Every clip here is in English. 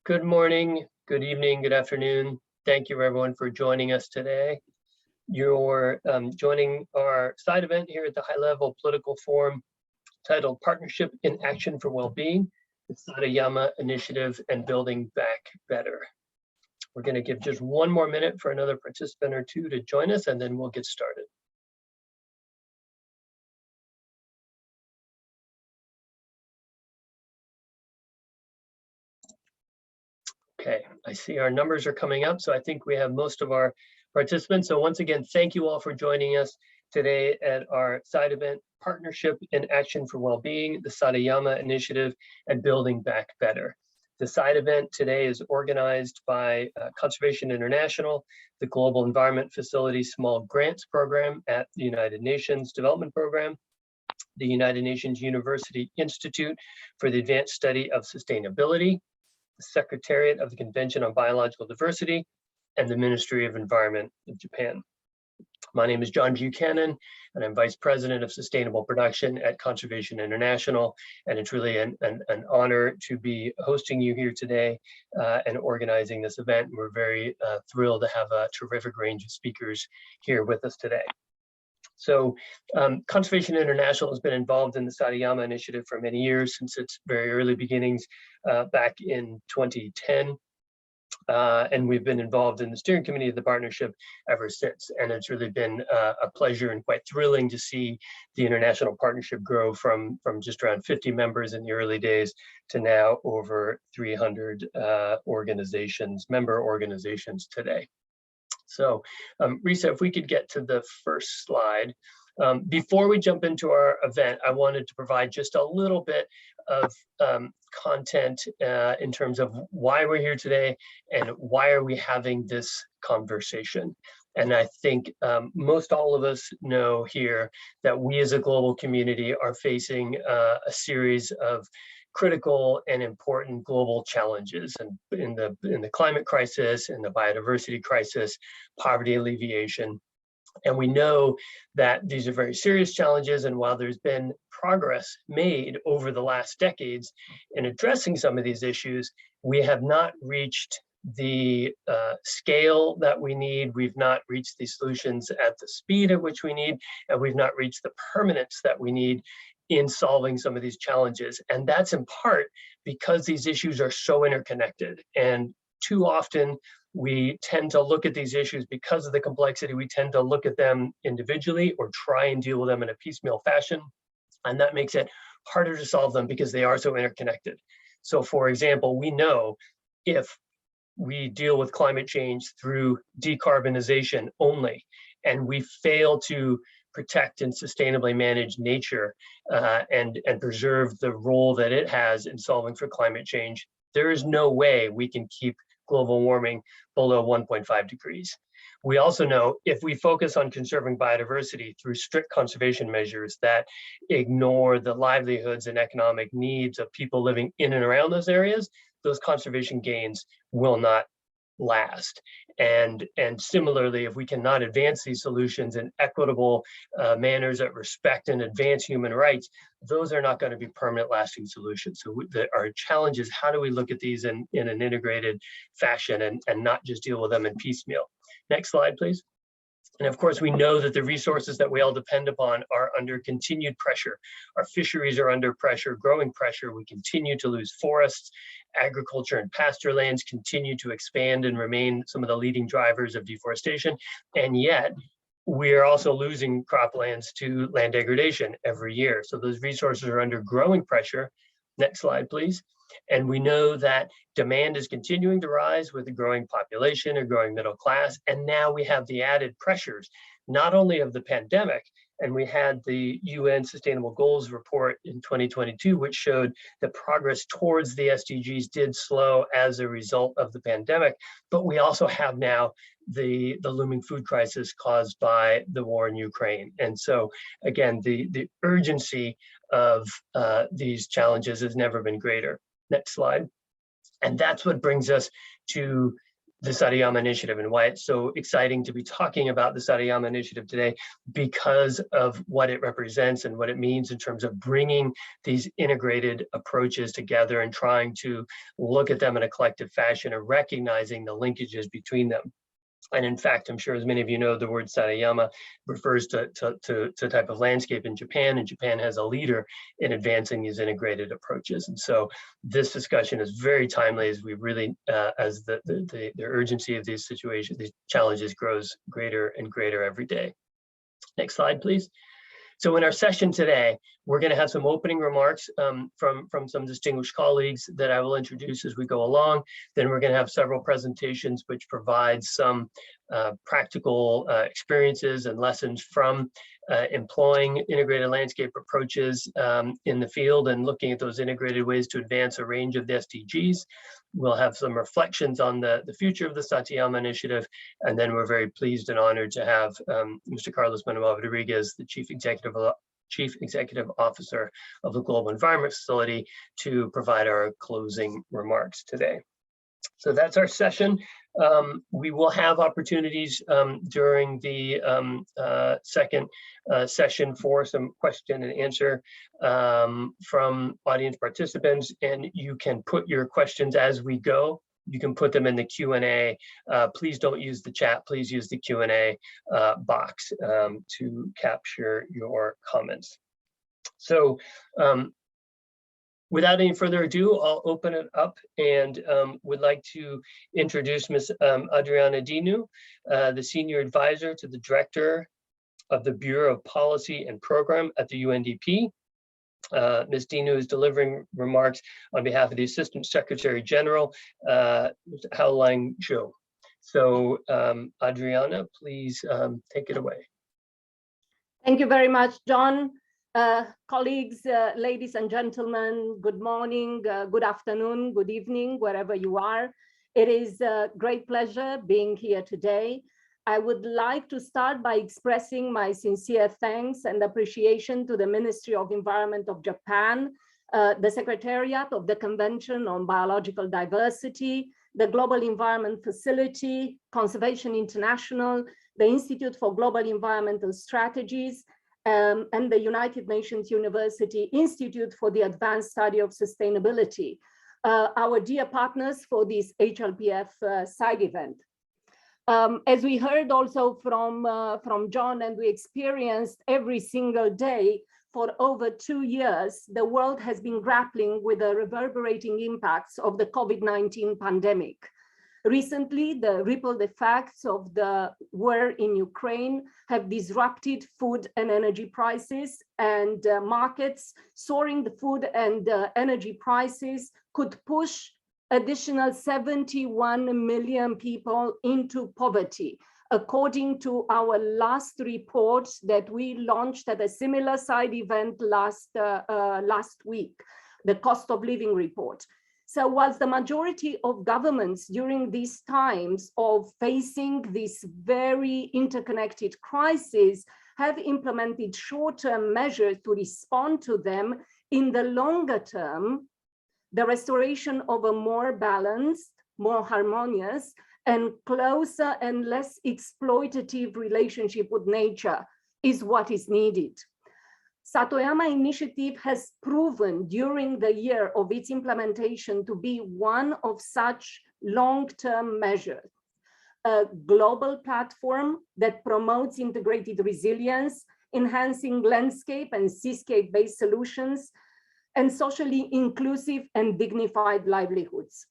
Good morning, good evening, good afternoon. Thank you everyone for joining us today. You're joining our side event here at the High Level Political Forum titled Partnership in Action for Wellbeing, the Satoyama Initiative and Building Back Better. We're going to give just one more minute for another participant or two to join us, and then we'll get started. Okay, I see our numbers are coming up, so I think we have most of our participants. So once again, thank you all for joining us today at our side event, Partnership in Action for Wellbeing, the Satoyama Initiative and Building Back Better. The side event today is organized by Conservation International, the Global Environment Facility Small Grants Program at the United Nations Development Program, the United Nations University Institute for the Advanced Study of Sustainability, the Secretariat of the Convention on Biological Diversity, and the Ministry of Environment of Japan. My name is John Buchanan, and I'm Vice President of Sustainable Production at Conservation International, and it's really an honor to be hosting you here today and organizing this event. We're very thrilled to have a terrific range of speakers here with us today. So Conservation International has been involved in the Sariyama Initiative for many years, since its very early beginnings back in 2010. And we've been involved in the steering committee of the partnership ever since. And it's really been a pleasure and quite thrilling to see the international partnership grow from just around 50 members in the early days to now over 300 member organizations today. So Risa, if we could get to the first slide. Before we jump into our event, I wanted to provide just a little bit of content in terms of why we're here today and why are we having this conversation. And I think most all of us know here that we as a global community are facing a series of critical and important global challenges, and in the climate crisis, in the biodiversity crisis, poverty alleviation. And we know that these are very serious challenges, and while there's been progress made over the last decades in addressing some of these issues, we have not reached the scale that we need, we've not reached these solutions at the speed at which we need, and we've not reached the permanence that we need in solving some of these challenges. And that's in part because these issues are so interconnected. And too often we tend to look at these issues because of the complexity, we tend to look at them individually or try and deal with them in a piecemeal fashion. And that makes it harder to solve them because they are so interconnected. So for example, we know if we deal with climate change through decarbonization only, and we fail to protect and sustainably manage nature and preserve the role that it has in solving for climate change, there is no way we can keep global warming below 1.5 degrees. We also know if we focus on conserving biodiversity through strict conservation measures that ignore the livelihoods and economic needs of people living in and around those areas, those conservation gains will not last. And similarly, if we cannot advance these solutions in equitable manners that respect and advance human rights, those are not going to be permanent lasting solutions. So our challenge is, how do we look at these in an integrated fashion and not just deal with them in piecemeal? Next slide, please. And of course, we know that the resources that we all depend upon are under continued pressure. Our fisheries are under pressure, growing pressure. We continue to lose forests. Agriculture and pasture lands continue to expand and remain some of the leading drivers of deforestation. And yet, we are also losing croplands to land degradation every year. So those resources are under growing pressure. Next slide, please. And we know that demand is continuing to rise with a growing population, a growing middle class. And now we have the added pressures, not only of the pandemic, and we had the UN Sustainable Goals report in 2022, which showed that progress towards the SDGs did slow as a result of the pandemic. But we also have now the looming food crisis caused by the war in Ukraine. And so again, the urgency of these challenges has never been greater. Next slide. And that's what brings us to the Sariyama Initiative and why it's so exciting to be talking about the Sariyama Initiative today, because of what it represents and what it means in terms of bringing these integrated approaches together and trying to look at them in a collective fashion and recognizing the linkages between them. And in fact, I'm sure as many of you know, the word Sariyama refers to a type of landscape in Japan, and Japan has a leader in advancing these integrated approaches. And so this discussion is very timely as we really, as the urgency of these situations, these challenges grows greater and greater every day. Next slide, please. So in our session today, we're going to have some opening remarks from some distinguished colleagues that I will introduce as we go along. Then we're going to have several presentations which provide some practical experiences and lessons from employing integrated landscape approaches in the field and looking at those integrated ways to advance a range of the SDGs. We'll have some reflections on the future of the Satoyama Initiative, and then we're very pleased and honored to have Mr. Carlos Manuel Rodriguez, the Chief Executive Officer of the Global Environment Facility, to provide our closing remarks today. So that's our session. We will have opportunities during the second session for some question and answer from audience participants, and you can put your questions as we go. You can put them in the Q&A. Please don't use the chat. Please use the Q&A box to capture your comments. So without any further ado, I'll open it up and would like to introduce Ms. Adriana Dinu, the Senior Advisor to the Director of the Bureau of Policy and Program at the UNDP. Ms. Dinu is delivering remarks on behalf of the Assistant Secretary General, Haolang Zhou. So Adriana, please take it away. Thank you very much, John. Colleagues, ladies and gentlemen, good morning, good afternoon, good evening, wherever you are. It is a great pleasure being here today. I would like to start by expressing my sincere thanks and appreciation to the Ministry of Environment of Japan, the Secretariat of the Convention on Biological Diversity, the Global Environment Facility, Conservation International, the Institute for Global Environmental Strategies, and the United Nations University Institute for the Advanced Study of Sustainability, our dear partners for this HLPF side event. As we heard also from John, and we experienced every single day for over 2 years, the world has been grappling with the reverberating impacts of the COVID-19 pandemic. Recently, the ripple effects of the war in Ukraine have disrupted food and energy prices, and markets soaring the food and energy prices could push additional 71 million people into poverty, according to our last report that we launched at a similar side event last week, the cost of living report. So whilst the majority of governments during these times of facing this very interconnected crisis have implemented short-term measures to respond to them, in the longer term, the restoration of a more balanced, more harmonious, and closer and less exploitative relationship with nature is what is needed. Satoyama Initiative has proven during the year of its implementation to be one of such long-term measures, a global platform that promotes integrated resilience, enhancing landscape and seascape-based solutions, and socially inclusive and dignified livelihoods.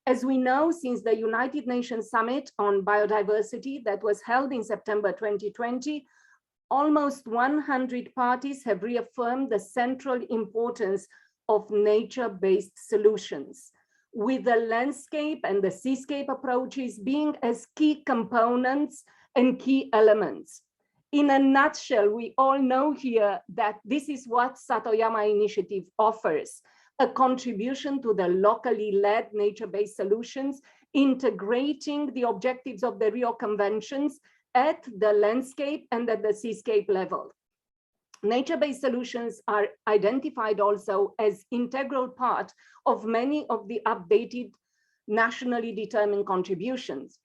As we know, since the United Nations Summit on Biodiversity that was held in September 2020, almost 100 parties have reaffirmed the central importance of nature-based solutions, with the landscape and the seascape approaches being as key components and key elements. In a nutshell, we all know here that this is what Satoyama Initiative offers: a contribution to the locally led nature-based solutions, integrating the objectives of the Rio Conventions at the landscape and at the seascape level. Nature-based solutions are identified also as integral part of many of the updated nationally determined contributions.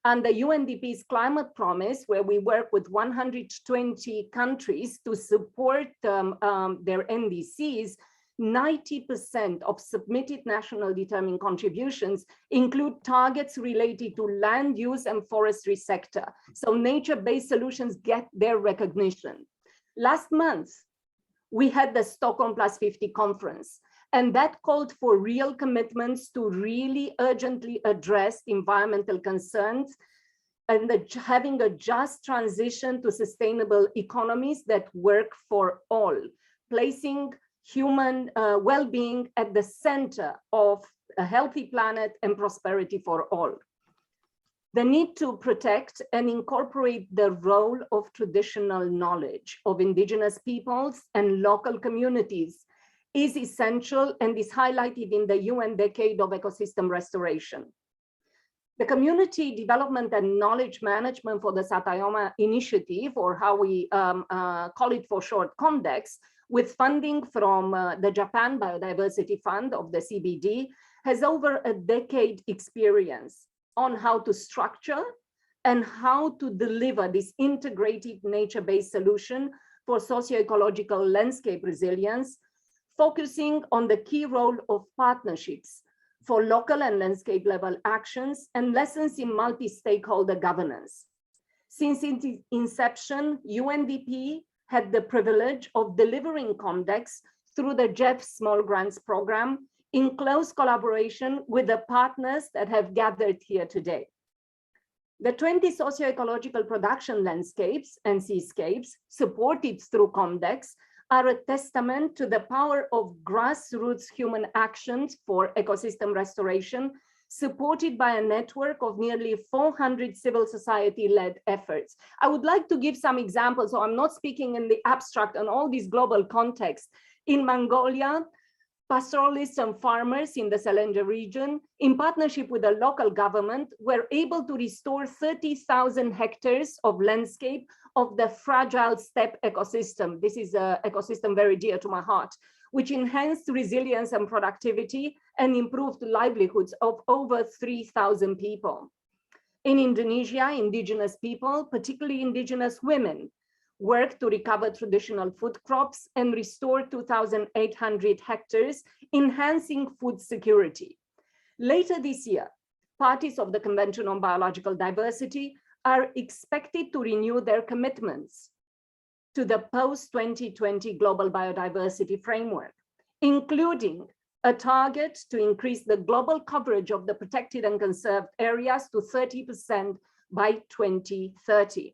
Under UNDP's climate promise, where we work with 120 countries to support their NDCs, 90% of submitted national determined contributions include targets related to land use and forestry sector. So nature-based solutions get their recognition. Last month, we had the Stockholm Plus 50 conference, and that called for real commitments to really urgently address environmental concerns and having a just transition to sustainable economies that work for all, placing human well-being at the center of a healthy planet and prosperity for all. The need to protect and incorporate the role of traditional knowledge of indigenous peoples and local communities is essential and is highlighted in the UN Decade of Ecosystem Restoration. The Community Development and Knowledge Management for the Satoyama Initiative, or how we call it for short, CONDEX, with funding from the Japan Biodiversity Fund of the SCBD, has over a decade experience on how to structure and how to deliver this integrated nature-based solution for socio-ecological landscape resilience, focusing on the key role of partnerships for local and landscape level actions and lessons in multi-stakeholder governance. Since its inception, UNDP had the privilege of delivering CONDEX through the JEF Small Grants Program in close collaboration with the partners that have gathered here today. The 20 socio-ecological production landscapes and seascapes supported through CONDEX are a testament to the power of grassroots human actions for ecosystem restoration, supported by a network of nearly 400 civil society-led efforts. I would like to give some examples, so I'm not speaking in the abstract on all these global contexts. In Mongolia, pastoralists and farmers in the Selenge region, in partnership with the local government, were able to restore 30,000 hectares of landscape of the fragile steppe ecosystem. This is an ecosystem very dear to my heart, which enhanced resilience and productivity and improved livelihoods of over 3,000 people. In Indonesia, indigenous people, particularly indigenous women, worked to recover traditional food crops and restore 2,800 hectares, enhancing food security. Later this year, parties of the Convention on Biological Diversity are expected to renew their commitments to the Post-2020 Global Biodiversity Framework, including a target to increase the global coverage of the protected and conserved areas to 30% by 2030.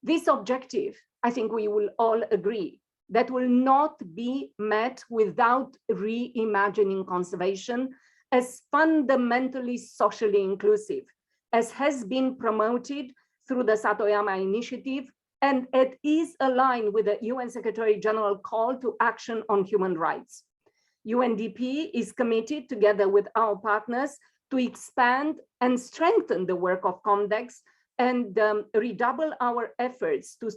This objective, I think we will all agree, that will not be met without reimagining conservation as fundamentally socially inclusive, as has been promoted through the Satoyama Initiative, and it is aligned with the UN Secretary General call to action on human rights. UNDP is committed, together with our partners, to expand and strengthen the work of CONDEX and redouble our efforts to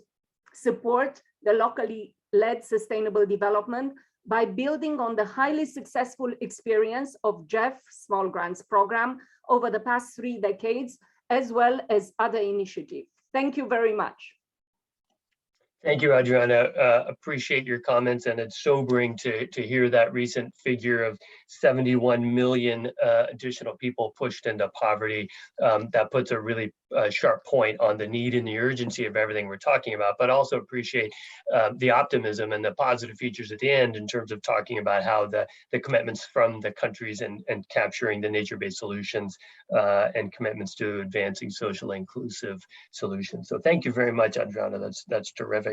support the locally led sustainable development by building on the highly successful experience of JEF Small Grants Program over the past 3 decades, as well as other initiatives. Thank you very much. Thank you, Adriana. Appreciate your comments, and it's sobering to hear that recent figure of 71 million additional people pushed into poverty. That puts a really sharp point on the need and the urgency of everything we're talking about, but also appreciate the optimism and the positive features at the end in terms of talking about how the commitments from the countries and capturing the nature-based solutions and commitments to advancing socially inclusive solutions. So thank you very much, Adriana. That's terrific.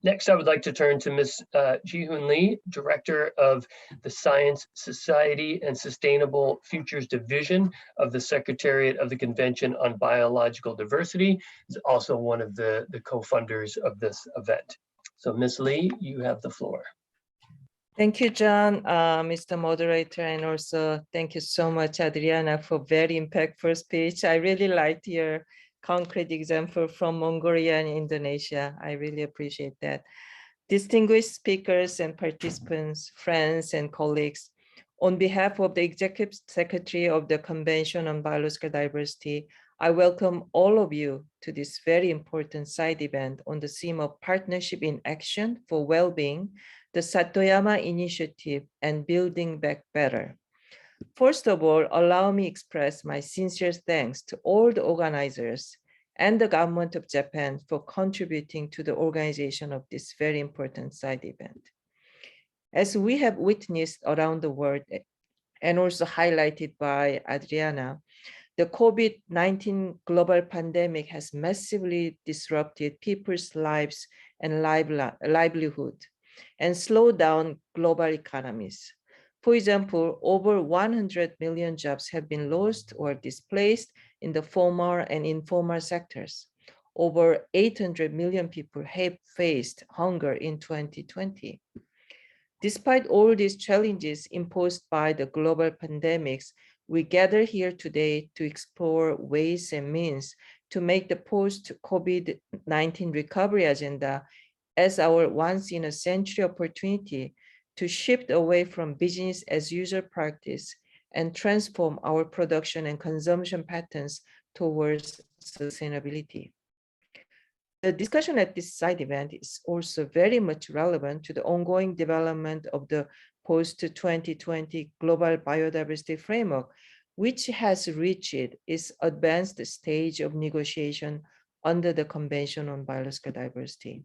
Next, I would like to turn to Ms. Ji-Hoon Lee, Director of the Science, Society, and Sustainable Futures Division of the Secretariat of the Convention on Biological Diversity. Is also one of the co-funders of this event. So Ms. Lee, you have the floor. Thank you, John, Mr. Moderator, and also thank you so much, Adriana, for very impactful speech. I really liked your concrete example from Mongolia and Indonesia. I really appreciate that. Distinguished speakers and participants, friends and colleagues, On behalf of the Executive Secretary of the Convention on Biological Diversity, I welcome all of you to this very important side event on the theme of Partnership in Action for Well-being, the Satoyama Initiative and Building Back Better. First of all, allow me express my sincere thanks to all the organizers and the government of Japan for contributing to the organization of this very important side event. As we have witnessed around the world and also highlighted by Adriana, the COVID-19 global pandemic has massively disrupted people's lives and livelihood and slowed down global economies. For example, over 100 million jobs have been lost or displaced in the formal and informal sectors. Over 800 million people have faced hunger in 2020. Despite all these challenges imposed by the global pandemics, we gather here today to explore ways and means to make the post-COVID-19 recovery agenda as our once-in-a-century opportunity to shift away from business as usual practice and transform our production and consumption patterns towards sustainability. The discussion at this side event is also very much relevant to the ongoing development of the Post-2020 Global Biodiversity Framework, which has reached its advanced stage of negotiation under the Convention on Biological Diversity.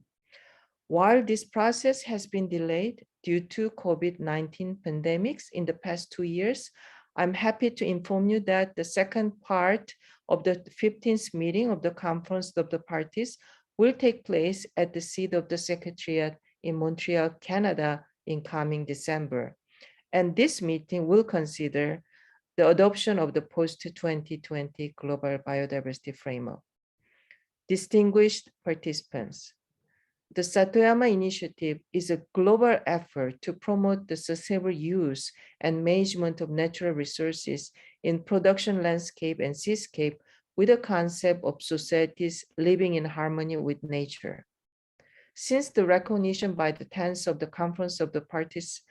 While this process has been delayed due to COVID-19 pandemics in the past 2 years, I'm happy to inform you that the second part of the 15th meeting of the Conference of the Parties will take place at the seat of the Secretariat in Montreal, Canada in coming December. And this meeting will consider the adoption of the Post-2020 Global Biodiversity Framework. Distinguished participants, the Satoyama Initiative is a global effort to promote the sustainable use and management of natural resources in production landscape and seascape with a concept of societies living in harmony with nature. Since the recognition by the 10th of the Conference of the Parties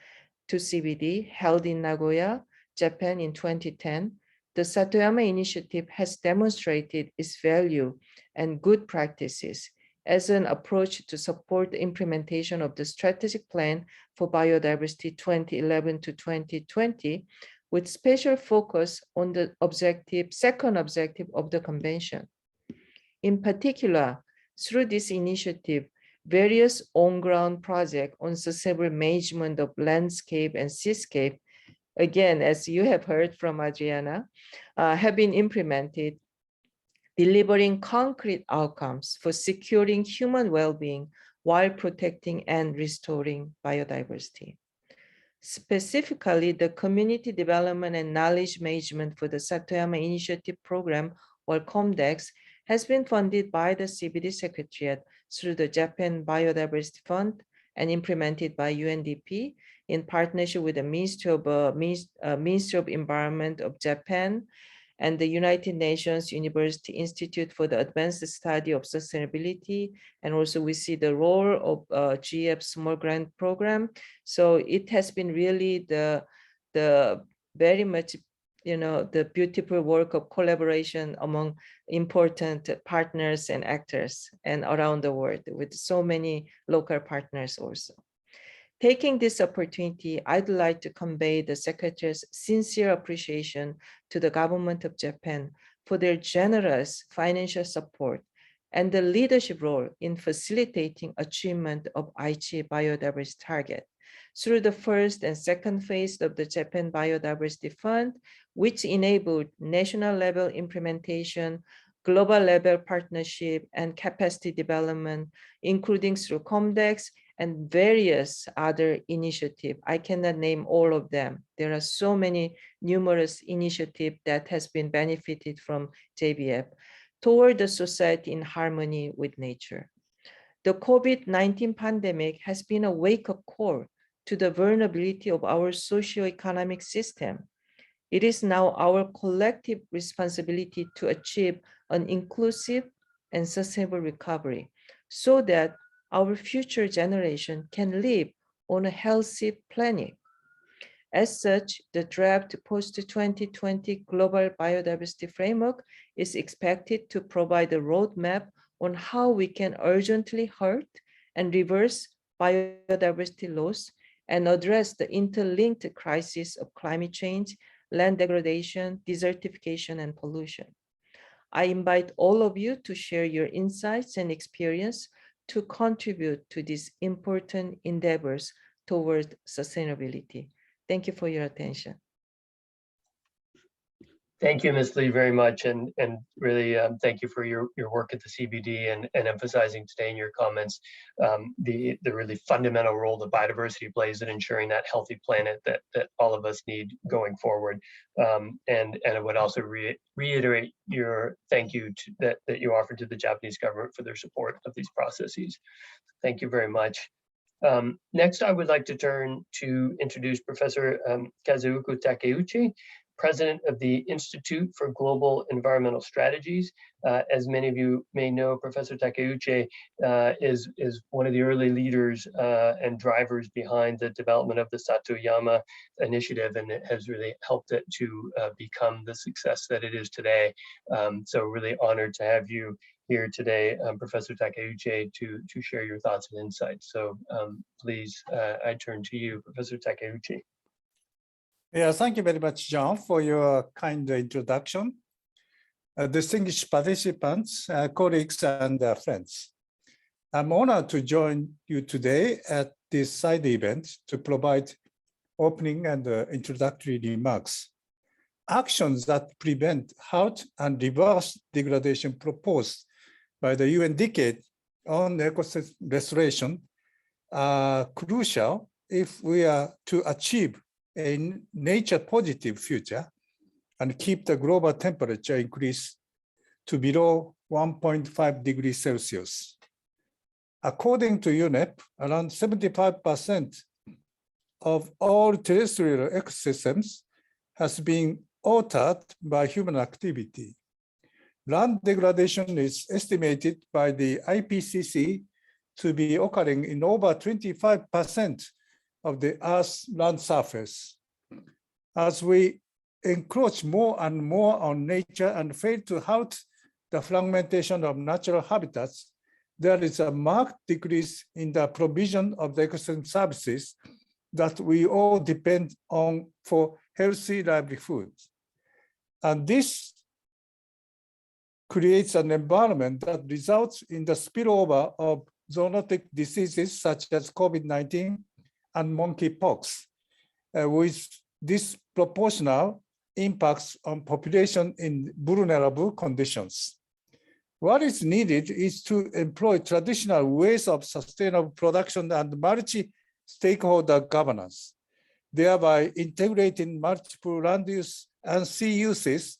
to CBD held in Nagoya, Japan in 2010, the Satoyama Initiative has demonstrated its value and good practices as an approach to support the implementation of the Strategic Plan for Biodiversity 2011 to 2020, with special focus on the second objective of the convention. In particular, through this initiative, various on-ground projects on sustainable management of landscape and seascape, again, as you have heard from Adriana, have been implemented, delivering concrete outcomes for securing human well-being while protecting and restoring biodiversity. Specifically, the Community Development and Knowledge Management for the Satoyama Initiative Program, or COMDEX, has been funded by the CBD Secretariat through the Japan Biodiversity Fund and implemented by UNDP in partnership with the Ministry of Environment of Japan and the United Nations University Institute for the Advanced Study of Sustainability. And also we see the role of GF Small Grant Program. So it has been really the very much, the beautiful work of collaboration among important partners and actors and around the world with so many local partners also. Taking this opportunity, I'd like to convey the Secretary's sincere appreciation to the government of Japan for their generous financial support and the leadership role in facilitating achievement of Aichi biodiversity target through the first and second phase of the Japan Biodiversity Fund, which enabled national level implementation, global level partnership, and capacity development, including through COMDEX and various other initiatives. I cannot name all of them. There are so many numerous initiatives that has been benefited from JBF toward the society in harmony with nature. The COVID-19 pandemic has been a wake-up call to the vulnerability of our socio-economic system. It is now our collective responsibility to achieve an inclusive and sustainable recovery so that our future generation can live on a healthy planet. As such, the draft Post-2020 Global Biodiversity Framework is expected to provide a roadmap on how we can urgently halt and reverse biodiversity loss and address the interlinked crisis of climate change, land degradation, desertification, and pollution. I invite all of you to share your insights and experience to contribute to these important endeavors toward sustainability. Thank you for your attention. Thank you, Ms. Lee, very much, and really thank you for your work at the CBD and emphasizing today in your comments the really fundamental role that biodiversity plays in ensuring that healthy planet that all of us need going forward. And I would also reiterate your thank you that you offered to the Japanese government for their support of these processes. Thank you very much. Next, I would like to turn to introduce Professor Kazuku Takeuchi, President of the Institute for Global Environmental Strategies. As many of you may know, Professor Takeuchi is one of the early leaders and drivers behind the development of the Satoyama Initiative, and it has really helped it to become the success that it is today. So really honored to have you here today, Professor Takeuchi, to share your thoughts and insights. So please, I turn to you, Professor Takeuchi. Yeah, thank you very much, John, for your kind introduction. Distinguished participants, colleagues, and friends. I'm honored to join you today at this side event to provide opening and introductory remarks. Actions that prevent, halt, and reverse degradation proposed by the UN Decade on Ecosystem Restoration are crucial if we are to achieve a nature-positive future and keep the global temperature increase to below 1.5 degrees Celsius. According to UNEP, around 75% of all terrestrial ecosystems has been altered by human activity. Land degradation is estimated by the IPCC to be occurring in over 25% of the Earth's land surface. As we encroach more and more on nature and fail to halt the fragmentation of natural habitats, there is a marked decrease in the provision of the ecosystem services that we all depend on for healthy livelihoods. And this creates an environment that results in the spillover of zoonotic diseases such as COVID-19 and monkeypox, with disproportional impacts on population in vulnerable conditions. What is needed is to employ traditional ways of sustainable production and multi-stakeholder governance, thereby integrating multiple land use and sea uses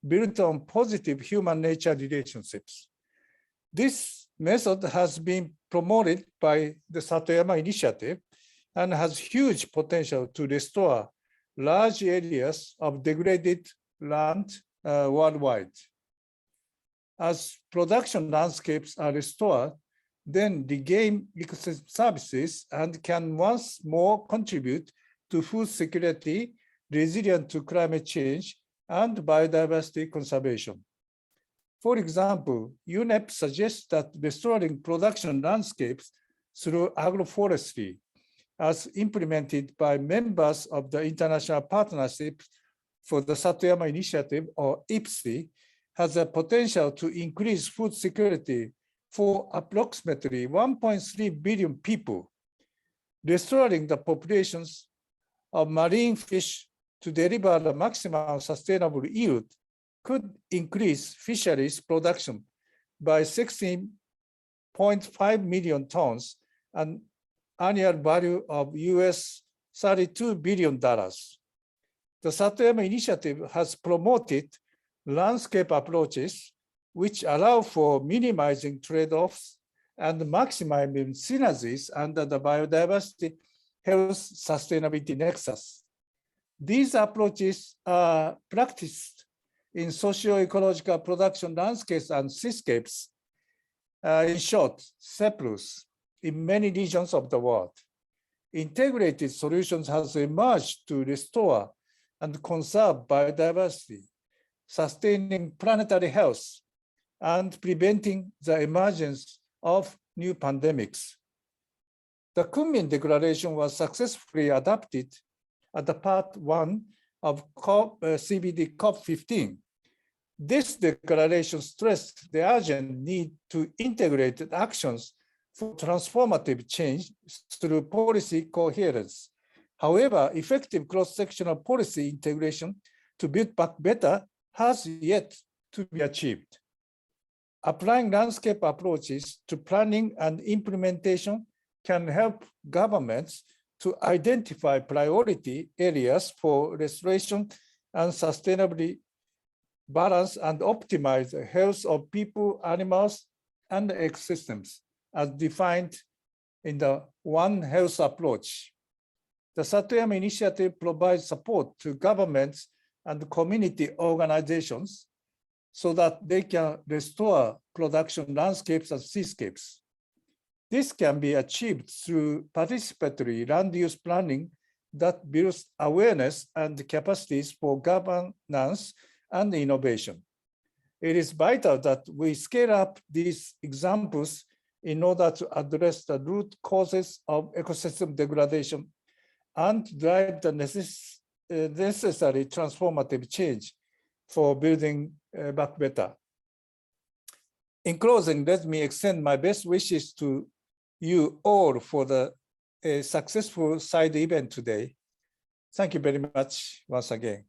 built on positive human-nature relationships. This method has been promoted by the Satoyama Initiative and has huge potential to restore large areas of degraded land worldwide. As production landscapes are restored, then regain ecosystem services and can once more contribute to food security, resilient to climate change, and biodiversity conservation. For example, UNEP suggests that restoring production landscapes through agroforestry, as implemented by members of the International Partnership for the Satoyama Initiative, or IPSI, has a potential to increase food security for approximately 1.3 billion people. Restoring the populations of marine fish to deliver the maximum sustainable yield could increase fisheries production by 16.5 million tons and annual value of US $32 billion. The Satoyama Initiative has promoted landscape approaches which allow for minimizing trade-offs and maximizing synergies under the biodiversity health sustainability nexus. These approaches are practiced in socio-ecological production landscapes and seascapes, in short, CEPRUS, in many regions of the world. integrated solutions have emerged to restore and conserve biodiversity, sustaining planetary health, and preventing the emergence of new pandemics. The Kunming Declaration was successfully adopted at the Part 1 of CBD COP15. This declaration stressed the urgent need to integrate actions for transformative change through policy coherence. However, effective cross-sectional policy integration to build back better has yet to be achieved. Applying landscape approaches to planning and implementation can help governments to identify priority areas for restoration and sustainability balance and optimize the health of people, animals, and ecosystems as defined in the One Health approach. The Satoyama Initiative provides support to governments and community organizations so that they can restore production landscapes and seascapes. This can be achieved through participatory land use planning that builds awareness and capacities for governance and innovation. It is vital that we scale up these examples in order to address the root causes of ecosystem degradation and drive the necessary transformative change for building back better. In closing, let me extend my best wishes to you all for the successful side event today. Thank you very much once again.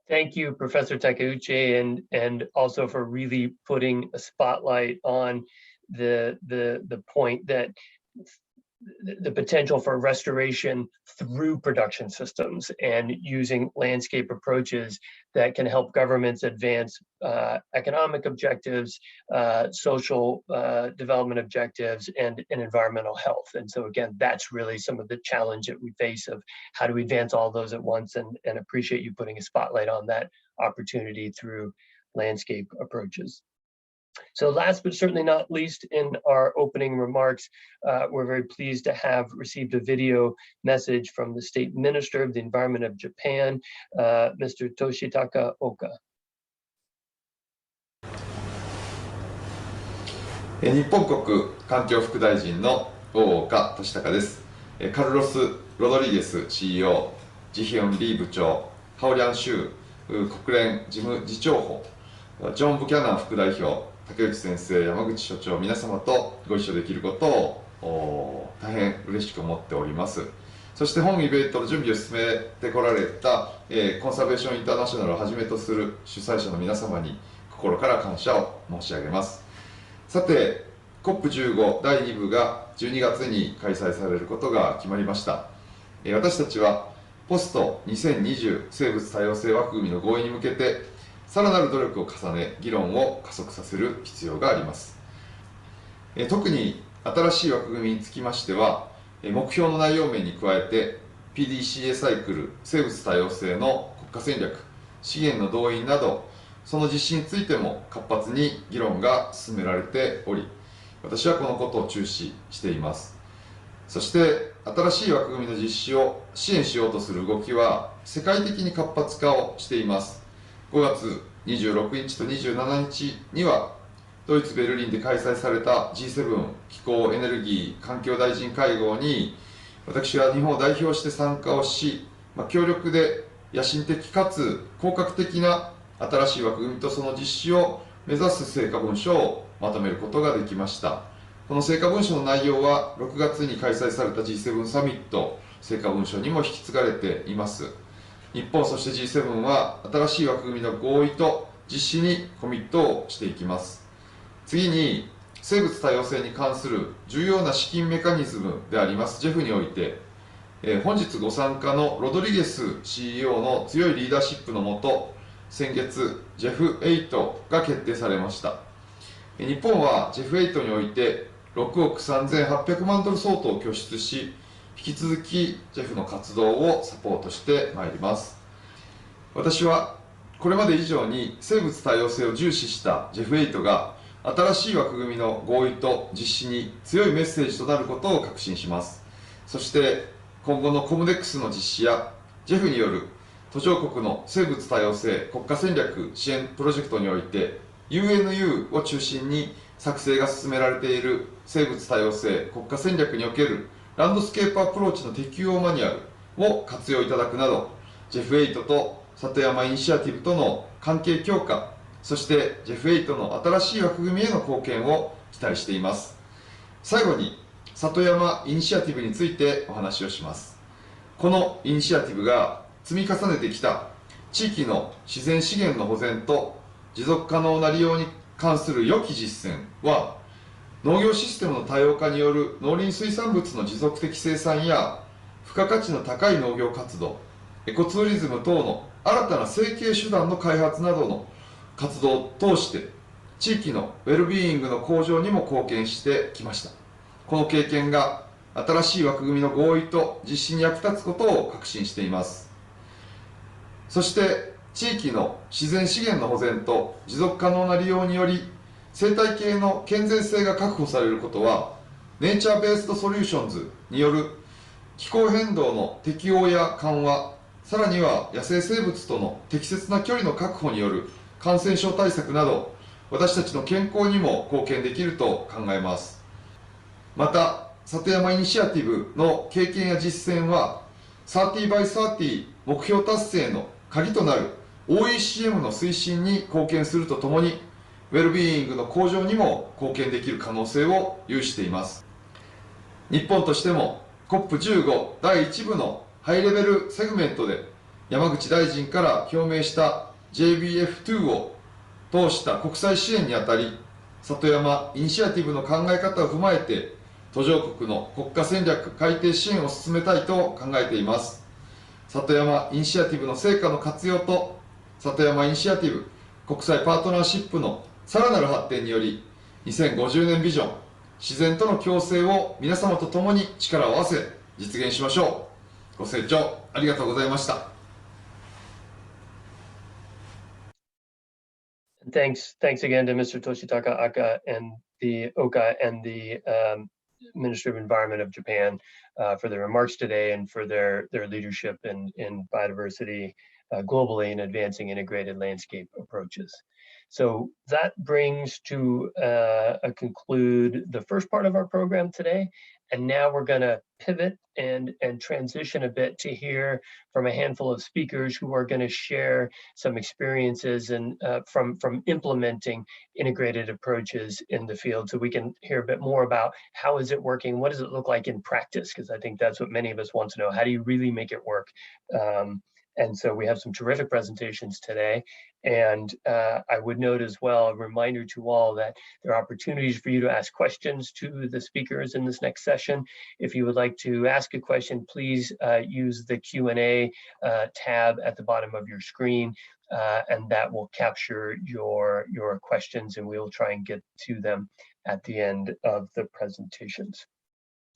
Thank you, Professor Takeuchi, and also for really putting a spotlight on the point that the potential for restoration through production systems and using landscape approaches that can help governments advance economic objectives, social development objectives, and environmental health. And so again, that's really some of the challenge that we face of how do we advance all those at once, and appreciate you putting a spotlight on that opportunity through landscape approaches. So last but certainly not least, in our opening remarks, we're very pleased to have received a video message from the State Minister of the Environment of Japan, Mr. Toshitaka Oka. 日本国環境副大臣の大岡俊孝です。カルロス・ロドリゲス CEO、ジヒョン・リー部長、ハオリャン州国連事務次長補、ジョン・ブキャナン副代表、竹内先生、山口所長、皆様とご一緒できることを大変嬉しく思っております。そして本イベントの準備を進めてこられた、コンサベーションインターナショナルをはじめとする主催者の皆様に心から感謝を申し上げます。さて、COP15 第2部が12月に開催されることが決まりました。私たちはポスト2020生物多様性枠組みの合意に向けてさらなる努力を重ね、議論を加速させる必要があります。特に新しい枠組みにつきましては、目標の内容面に加えて PDCA サイクル、生物多様性の国家戦略、資源の動員など、その実施についても活発に議論が進められており、私はこのことを注視しています。そして新しい枠組みの実施を支援しようとする動きは世界的に活発化をしています。5月26日と27日にはドイツ・ベルリンで開催された G7 気候・エネルギー・環境大臣会合に私は日本を代表して参加をし、強力で野心的かつ効果的な新しい枠組みとその実施を目指す成果文書をまとめることができました。この成果文書の内容は6月に開催された G7 サミット成果文書にも引き継がれています。日本そして G7 は新しい枠組みの合意と実施にコミットをしていきます。次に生物多様性に関する重要な資金メカニズムであります JEF において、本日ご参加のロドリゲス CEO の強いリーダーシップのもと、先月 JEF8 が決定されました。日本は JEF8 において6億3800万ドル相当を拠出し、引き続き JEF の活動をサポートしてまいります。私はこれまで以上に生物多様性を重視した JEF8 が新しい枠組みの合意と実施に強いメッセージとなることを確信します。そして今後のコムデックスの実施や JEF による途上国の生物多様性国家戦略支援プロジェクトにおいて UNU を中心に作成が進められている生物多様性国家戦略におけるランドスケープアプローチの適用マニュアルを活用いただくなど JEF8 と里山イニシアティブとの関係強化、そして JEF8 の新しい枠組みへの貢献を期待しています。最後に里山イニシアティブについてお話をします。このイニシアティブが積み重ねてきた地域の自然資源の保全と持続可能な利用に関する良き実践は、農業システムの多様化による農林水産物の持続的生産や付加価値の高い農業活動、エコツーリズム等の新たな生計手段の開発などの活動を通して地域のウェルビーイングの向上にも貢献してきました。この経験が新しい枠組みの合意と実施に役立つことを確信しています。そして地域の自然資源の保全と持続可能な利用により生態系の健全性が確保されることは、ネイチャーベースドソリューションズによる気候変動の適応や緩和、さらには野生生物との適切な距離の確保による感染症対策など、私たちの健康にも貢献できると考えます。また、里山イニシアティブの経験や実践は、30 by 30目標達成の鍵となる OECM の推進に貢献するとともに、ウェルビーイングの向上にも貢献できる可能性を有しています。日本としても COP15 第1部のハイレベルセグメントで山口大臣から表明した JBF2 を通した国際支援にあたり、里山イニシアティブの考え方を踏まえて途上国の国家戦略改定支援を進めたいと考えています。里山イニシアティブの成果の活用と里山イニシアティブ国際パートナーシップのさらなる発展により、2050年ビジョン自然との共生を皆様と共に力を合わせ実現しましょう。ご清聴ありがとうございました。Thanks again to Mr. Toshitaka Oka and the Ministry of Environment of Japan for their remarks today and for their leadership in biodiversity globally and advancing integrated landscape approaches. So that brings to a conclude the first part of our program today. And now we're going to pivot and transition a bit to hear from a handful of speakers who are going to share some experiences and from implementing integrated approaches in the field, so we can hear a bit more about how is it working, what does it look like in practice, because I think that's what many of us want to know. How do you really make it work? And so we have some terrific presentations today. And I would note as well, a reminder to all that there are opportunities for you to ask questions to the speakers in this next session. If you would like to ask a question, please use the Q&A tab at the bottom of your screen, and that will capture your questions, and we'll try and get to them at the end of the presentations.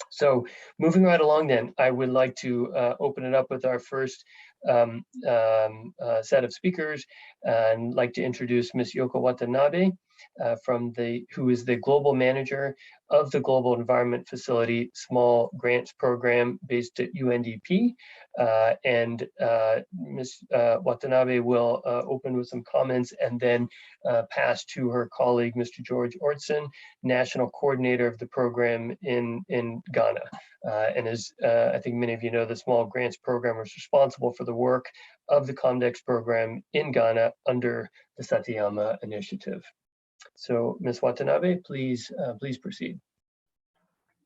So moving right along then, I would like to open it up with our first set of speakers, and like to introduce Ms. Yoko Watanabe, who is the Global Manager of the Global Environment Facility Small Grants Program based at UNDP. And Ms. Watanabe will open with some comments and then pass to her colleague, Mr. George Ortson, National Coordinator of the program in Ghana. And as I think many of you know, the Small Grants Program is responsible for the work of the Comdex program in Ghana under the Satoyama Initiative. So Ms. Watanabe, please proceed.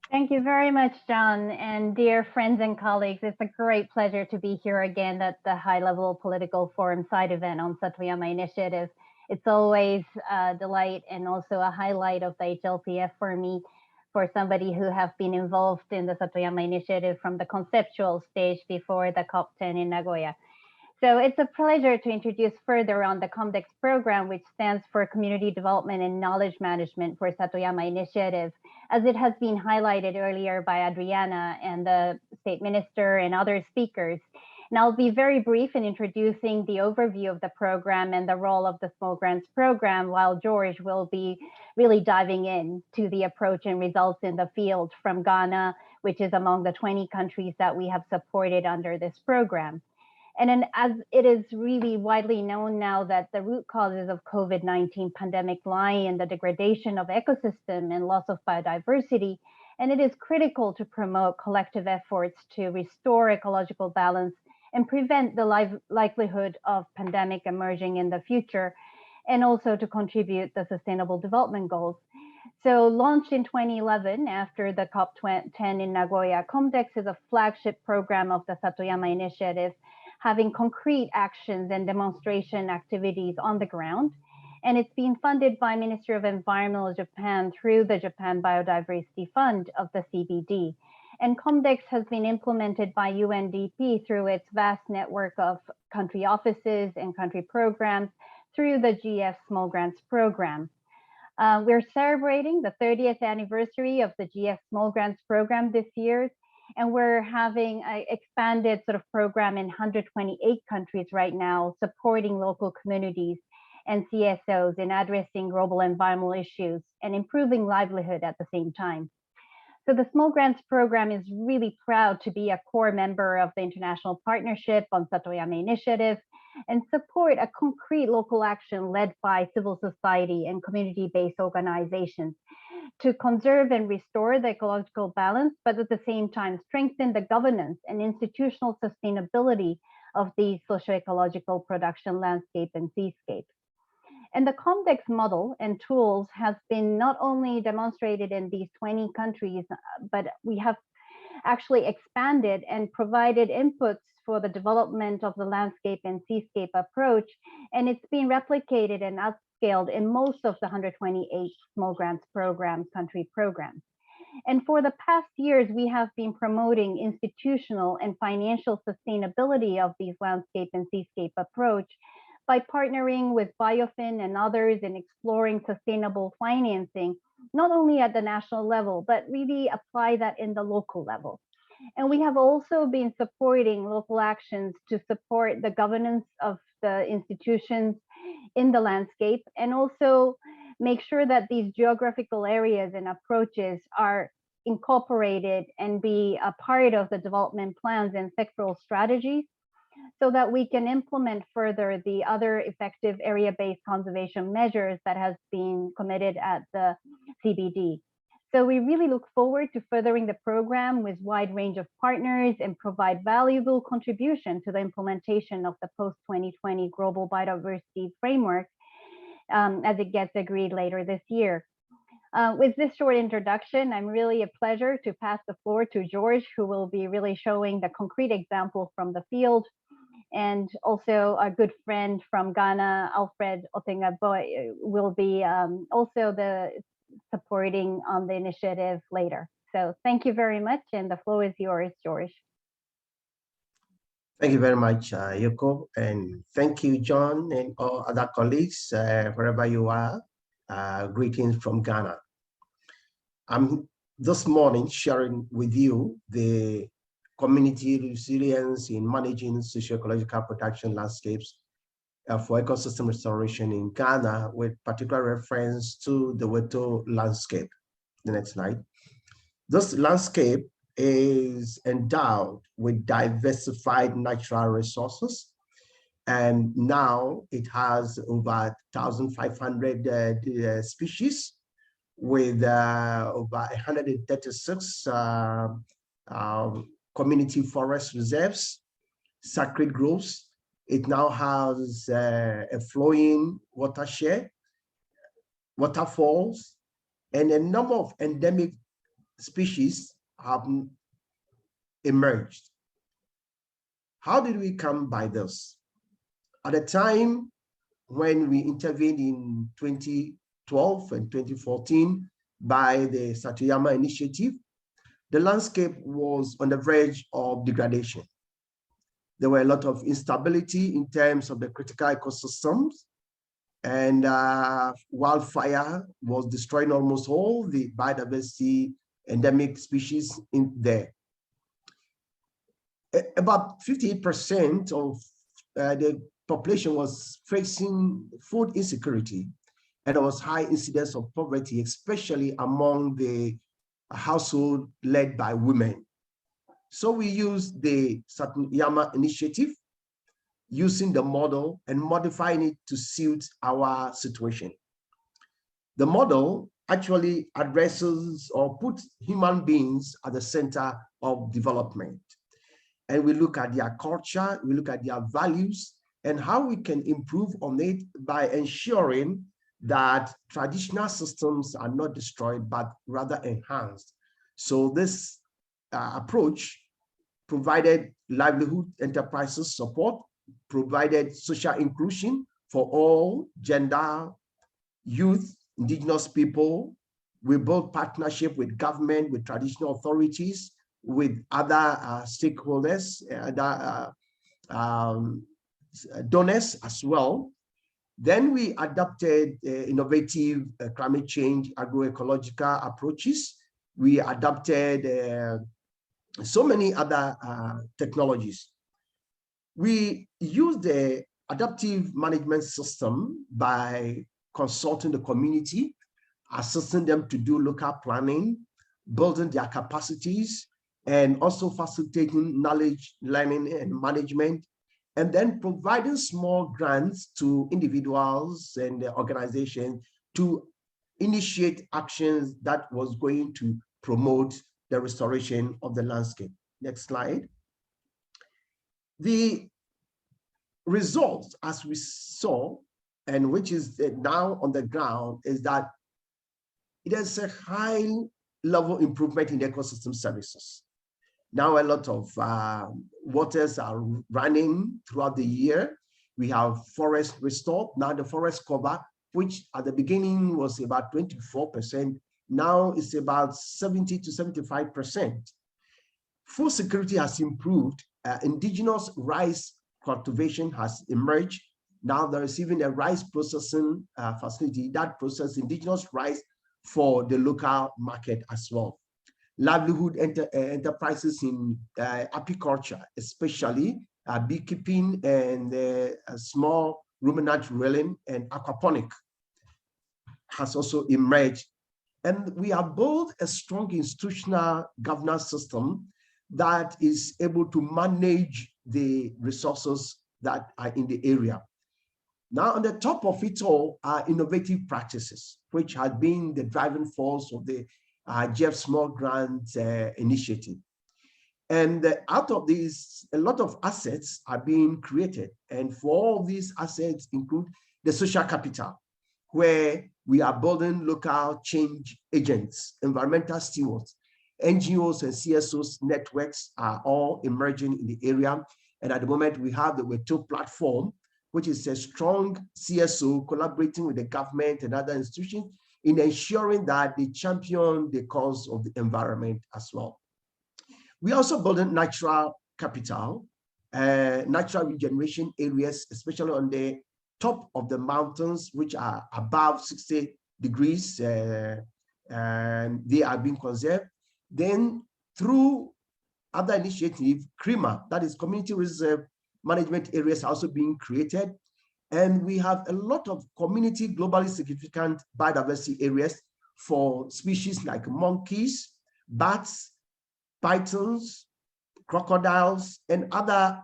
Thank you very much, John, and dear friends and colleagues. It's a great pleasure to be here again at the high-level political forum side event on Satoyama Initiative. It's always a delight and also a highlight of the HLPF for me, for somebody who have been involved in the Satoyama Initiative from the conceptual stage before the COP10 in Nagoya. So it's a pleasure to introduce further on the Comdex program, which stands for Community Development and Knowledge Management for Satoyama Initiative, as it has been highlighted earlier by Adriana and the State Minister and other speakers. And I'll be very brief in introducing the overview of the program and the role of the Small Grants Program, while George will be really diving in to the approach and results in the field from Ghana, which is among the 20 countries that we have supported under this program. And then, as it is really widely known now that the root causes of COVID-19 pandemic lie in the degradation of ecosystem and loss of biodiversity, and it is critical to promote collective efforts to restore ecological balance and prevent the likelihood of pandemic emerging in the future, and also to contribute the Sustainable Development Goals. So launched in 2011 after the COP10 in Nagoya, COMDEX is a flagship program of the Satoyama Initiative, having concrete actions and demonstration activities on the ground. And it's being funded by Ministry of Environment of Japan through the Japan Biodiversity Fund of the CBD. And COMDEX has been implemented by UNDP through its vast network of country offices and country programs through the GF Small Grants Program. We're celebrating the 30th anniversary of the GF Small Grants Program this year, and we're having an expanded sort of program in 128 countries right now, supporting local communities and CSOs in addressing global environmental issues and improving livelihood at the same time. So the Small Grants Program is really proud to be a core member of the International Partnership on Satoyama Initiative and support a concrete local action led by civil society and community-based organizations to conserve and restore the ecological balance, but at the same time strengthen the governance and institutional sustainability of the socio-ecological production landscape and seascape. And the COMDEX model and tools has been not only demonstrated in these 20 countries, but we have actually expanded and provided inputs for the development of the landscape and seascape approach. And it's been replicated and upscaled in most of the 128 small grants programs, country programs. And for the past years, we have been promoting institutional and financial sustainability of these landscape and seascape approach by partnering with Biofin and others in exploring sustainable financing, not only at the national level, but really apply that in the local level. And we have also been supporting local actions to support the governance of the institutions in the landscape, and also make sure that these geographical areas and approaches are incorporated and be a part of the development plans and sectoral strategies, so that we can implement further the other effective area-based conservation measures that has been committed at the CBD. So we really look forward to furthering the program with wide range of partners and provide valuable contribution to the implementation of the Post-2020 Global Biodiversity Framework as it gets agreed later this year. With this short introduction, I'm really a pleasure to pass the floor to George, who will be really showing the concrete example from the field, and also a good friend from Ghana, Alfred Otengaboy, will be also the supporting on the initiative later. So thank you very much, and the floor is yours, George. Thank you very much, Yoko, and thank you, John, and all other colleagues, wherever you are. Greetings from Ghana. I'm this morning sharing with you the community resilience in managing socio-ecological protection landscapes for ecosystem restoration in Ghana, with particular reference to the Weto landscape. The next slide. This landscape is endowed with diversified natural resources, and now it has over 1,500 species, with over 136 community forest reserves, sacred groves. It now has a flowing watershed, waterfalls, and a number of endemic species have emerged. How did we come by this? At the time when we intervened in 2012 and 2014 by the Satoyama Initiative, the landscape was on the verge of degradation. There were a lot of instability in terms of the critical ecosystems, and wildfire was destroying almost all the biodiversity endemic species in there. About 58% of the population was facing food insecurity, and there was high incidence of poverty, especially among the household led by women. So we used the Satoyama Initiative, using the model and modifying it to suit our situation. The model actually addresses or puts human beings at the center of development. And we look at their culture, we look at their values, and how we can improve on it by ensuring that traditional systems are not destroyed, but rather enhanced. So this approach provided livelihood enterprises support, provided social inclusion for all gender, youth, indigenous people. We built partnership with government, with traditional authorities, with other stakeholders, donors as well. Then we adopted innovative climate change agroecological approaches. We adopted so many other technologies. We use the adaptive management system by consulting the community, assisting them to do local planning, building their capacities, and also facilitating knowledge, learning, and management, and then providing small grants to individuals and organizations to initiate actions that was going to promote the restoration of the landscape. Next slide. The results, as we saw, and which is now on the ground, is that it is a high level improvement in ecosystem services. Now a lot of waters are running throughout the year. We have forest restored. Now the forest cover, which at the beginning was about 24%, now it's about 70 to 75%. Food security has improved. Indigenous rice cultivation has emerged. Now there is even a rice processing facility that processes indigenous rice for the local market as well. Livelihood enterprises in apiculture, especially beekeeping and small ruminant rearing and aquaponic has also emerged. And we have built a strong institutional governance system that is able to manage the resources that are in the area. Now, on the top of it all are innovative practices, which had been the driving force of the Jeff Small Grant Initiative. And out of these, a lot of assets are being created. And for all these assets include the social capital, where we are building local change agents, environmental stewards, NGOs and CSOs networks are all emerging in the area. And at the moment, we have the WETO platform, which is a strong CSO collaborating with the government and other institutions in ensuring that they champion the cause of the environment as well. We also building natural capital, natural regeneration areas, especially on the top of the mountains, which are above 60 degrees, and they are being conserved. Then through other initiatives, CREMA, that is community reserve management areas, are also being created. And we have a lot of community globally significant biodiversity areas for species like monkeys, bats, pythons, crocodiles, and other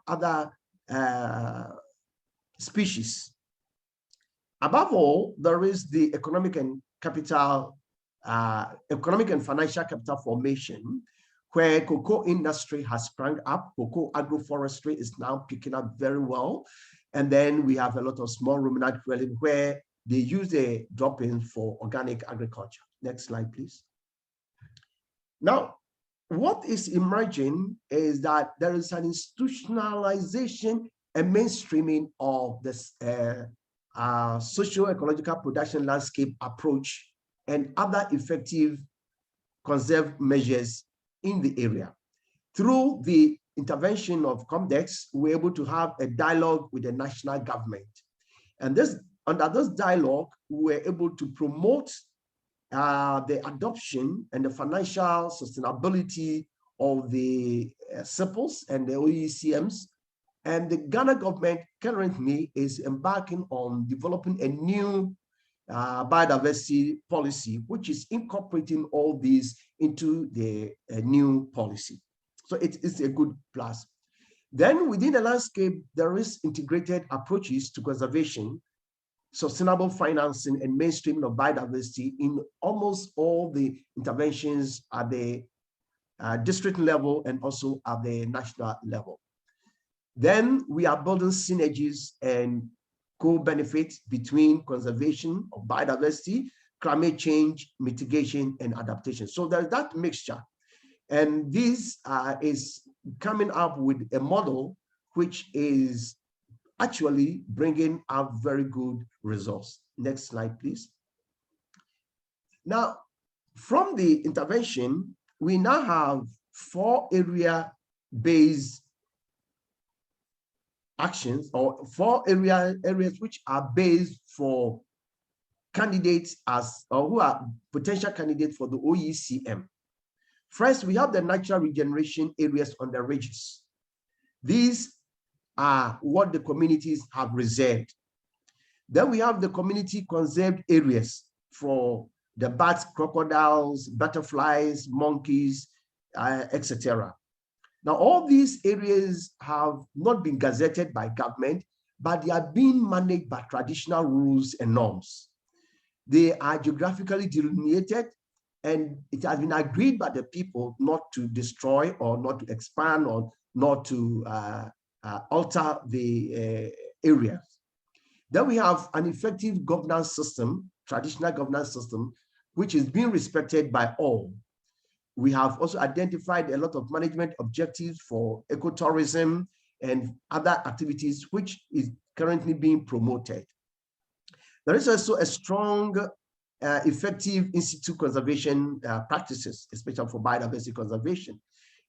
species. Above all, there is the economic and financial capital formation, where cocoa industry has sprung up. Cocoa agroforestry is now picking up very well. And then we have a lot of small ruminant dwelling where they use the drop-in for organic agriculture. Next slide, please. Now, what is emerging is that there is an institutionalization and mainstreaming of this socio-ecological production landscape approach and other effective conserve measures in the area. Through the intervention of COMDEX, we're able to have a dialogue with the national government. And under this dialogue, we were able to promote the adoption and the financial sustainability of the SIPLs and the OECMs. And the Ghana government currently is embarking on developing a new biodiversity policy, which is incorporating all these into the new policy. So it is a good plus. Then within the landscape, there is integrated approaches to conservation, sustainable financing, and mainstreaming of biodiversity in almost all the interventions at the district level and also at the national level. Then we are building synergies and co-benefits between conservation of biodiversity, climate change, mitigation, and adaptation. So there's that mixture. And this is coming up with a model which is actually bringing out very good results. Next slide, please. Now, from the intervention, we now have 4 area-based actions, or 4 areas which are based for candidates as, or who are potential candidates for the OECM. First, we have the natural regeneration areas on the ridges. These are what the communities have reserved. Then we have the community conserved areas for the bats, crocodiles, butterflies, monkeys, etc. Now, all these areas have not been gazetted by government, but they are being managed by traditional rules and norms. They are geographically delineated, and it has been agreed by the people not to destroy or not to expand or not to alter the areas. Then we have an effective governance system, traditional governance system, which is being respected by all. We have also identified a lot of management objectives for ecotourism and other activities, which is currently being promoted. There is also a strong, effective in-situ conservation practices, especially for biodiversity conservation.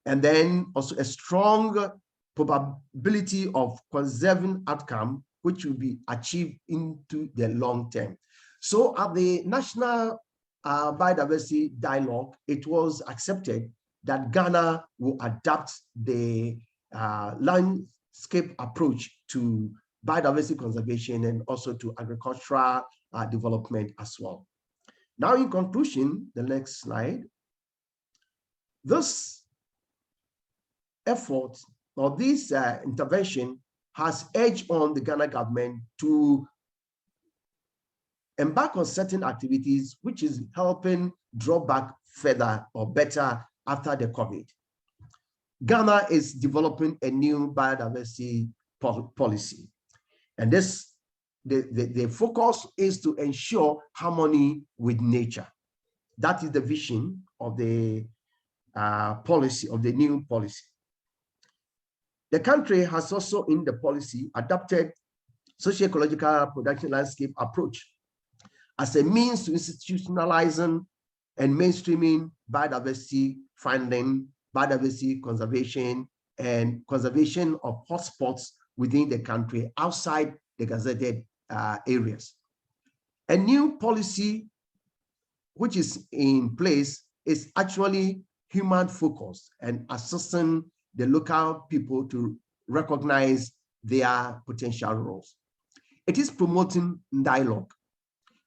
And then also a strong probability of conserving outcome, which will be achieved into the long term. So at the National Biodiversity Dialogue, it was accepted that Ghana will adapt the landscape approach to biodiversity conservation and also to agricultural development as well. Now, in conclusion, the next slide. This effort or this intervention has urged on the Ghana government to embark on certain activities which is helping draw back further or better after the COVID. Ghana is developing a new biodiversity policy. And this, the focus is to ensure harmony with nature. That is the vision of the policy, of the new policy. The country has also in the policy adopted socio-ecological production landscape approach as a means to institutionalizing and mainstreaming biodiversity funding, biodiversity conservation, and conservation of hotspots within the country outside the gazetted areas. A new policy which is in place is actually human focused and assisting the local people to recognize their potential roles. It is promoting dialogue.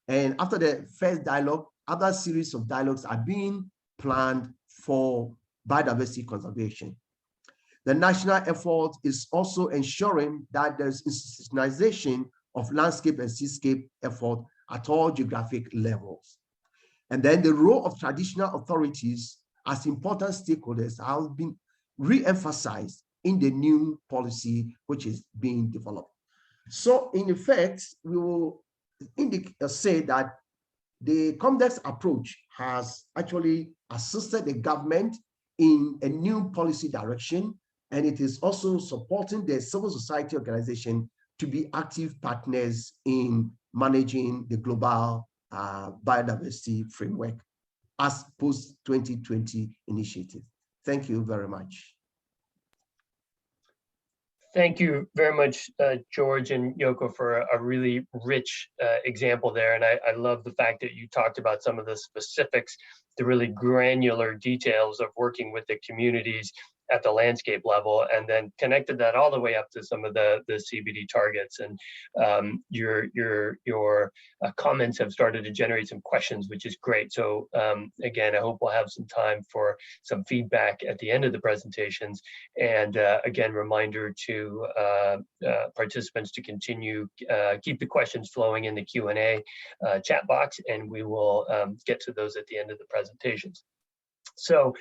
And after the first dialogue, other series of dialogues are being planned for biodiversity conservation. The national effort is also ensuring that there's institutionalization of landscape and seascape effort at all geographic levels. And then the role of traditional authorities as important stakeholders has been re-emphasized in the new policy which is being developed. So in effect, we will say that the COMDEX approach has actually assisted the government in a new policy direction, and it is also supporting the civil society organization to be active partners in managing the global biodiversity framework as Post-2020 Initiative. Thank you very much. Thank you very much, George and Yoko, for a really rich example there. And I love the fact that you talked about some of the specifics, the really granular details of working with the communities at the landscape level, and then connected that all the way up to some of the CBD targets. And your comments have started to generate some questions, which is great. So again, I hope we'll have some time for some feedback at the end of the presentations. And again, reminder to participants to continue, keep the questions flowing in the Q&A chat box, and we will get to those at the end of the presentations. So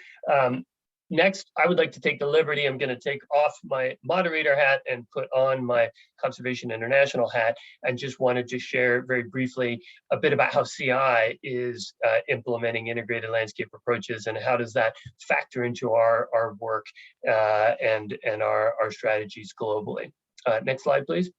next, I would like to take the liberty, I'm going to take off my moderator hat and put on my Conservation International hat, and just wanted to share very briefly a bit about how CI is implementing integrated landscape approaches, and how does that factor into our work and our strategies globally. Next slide, please.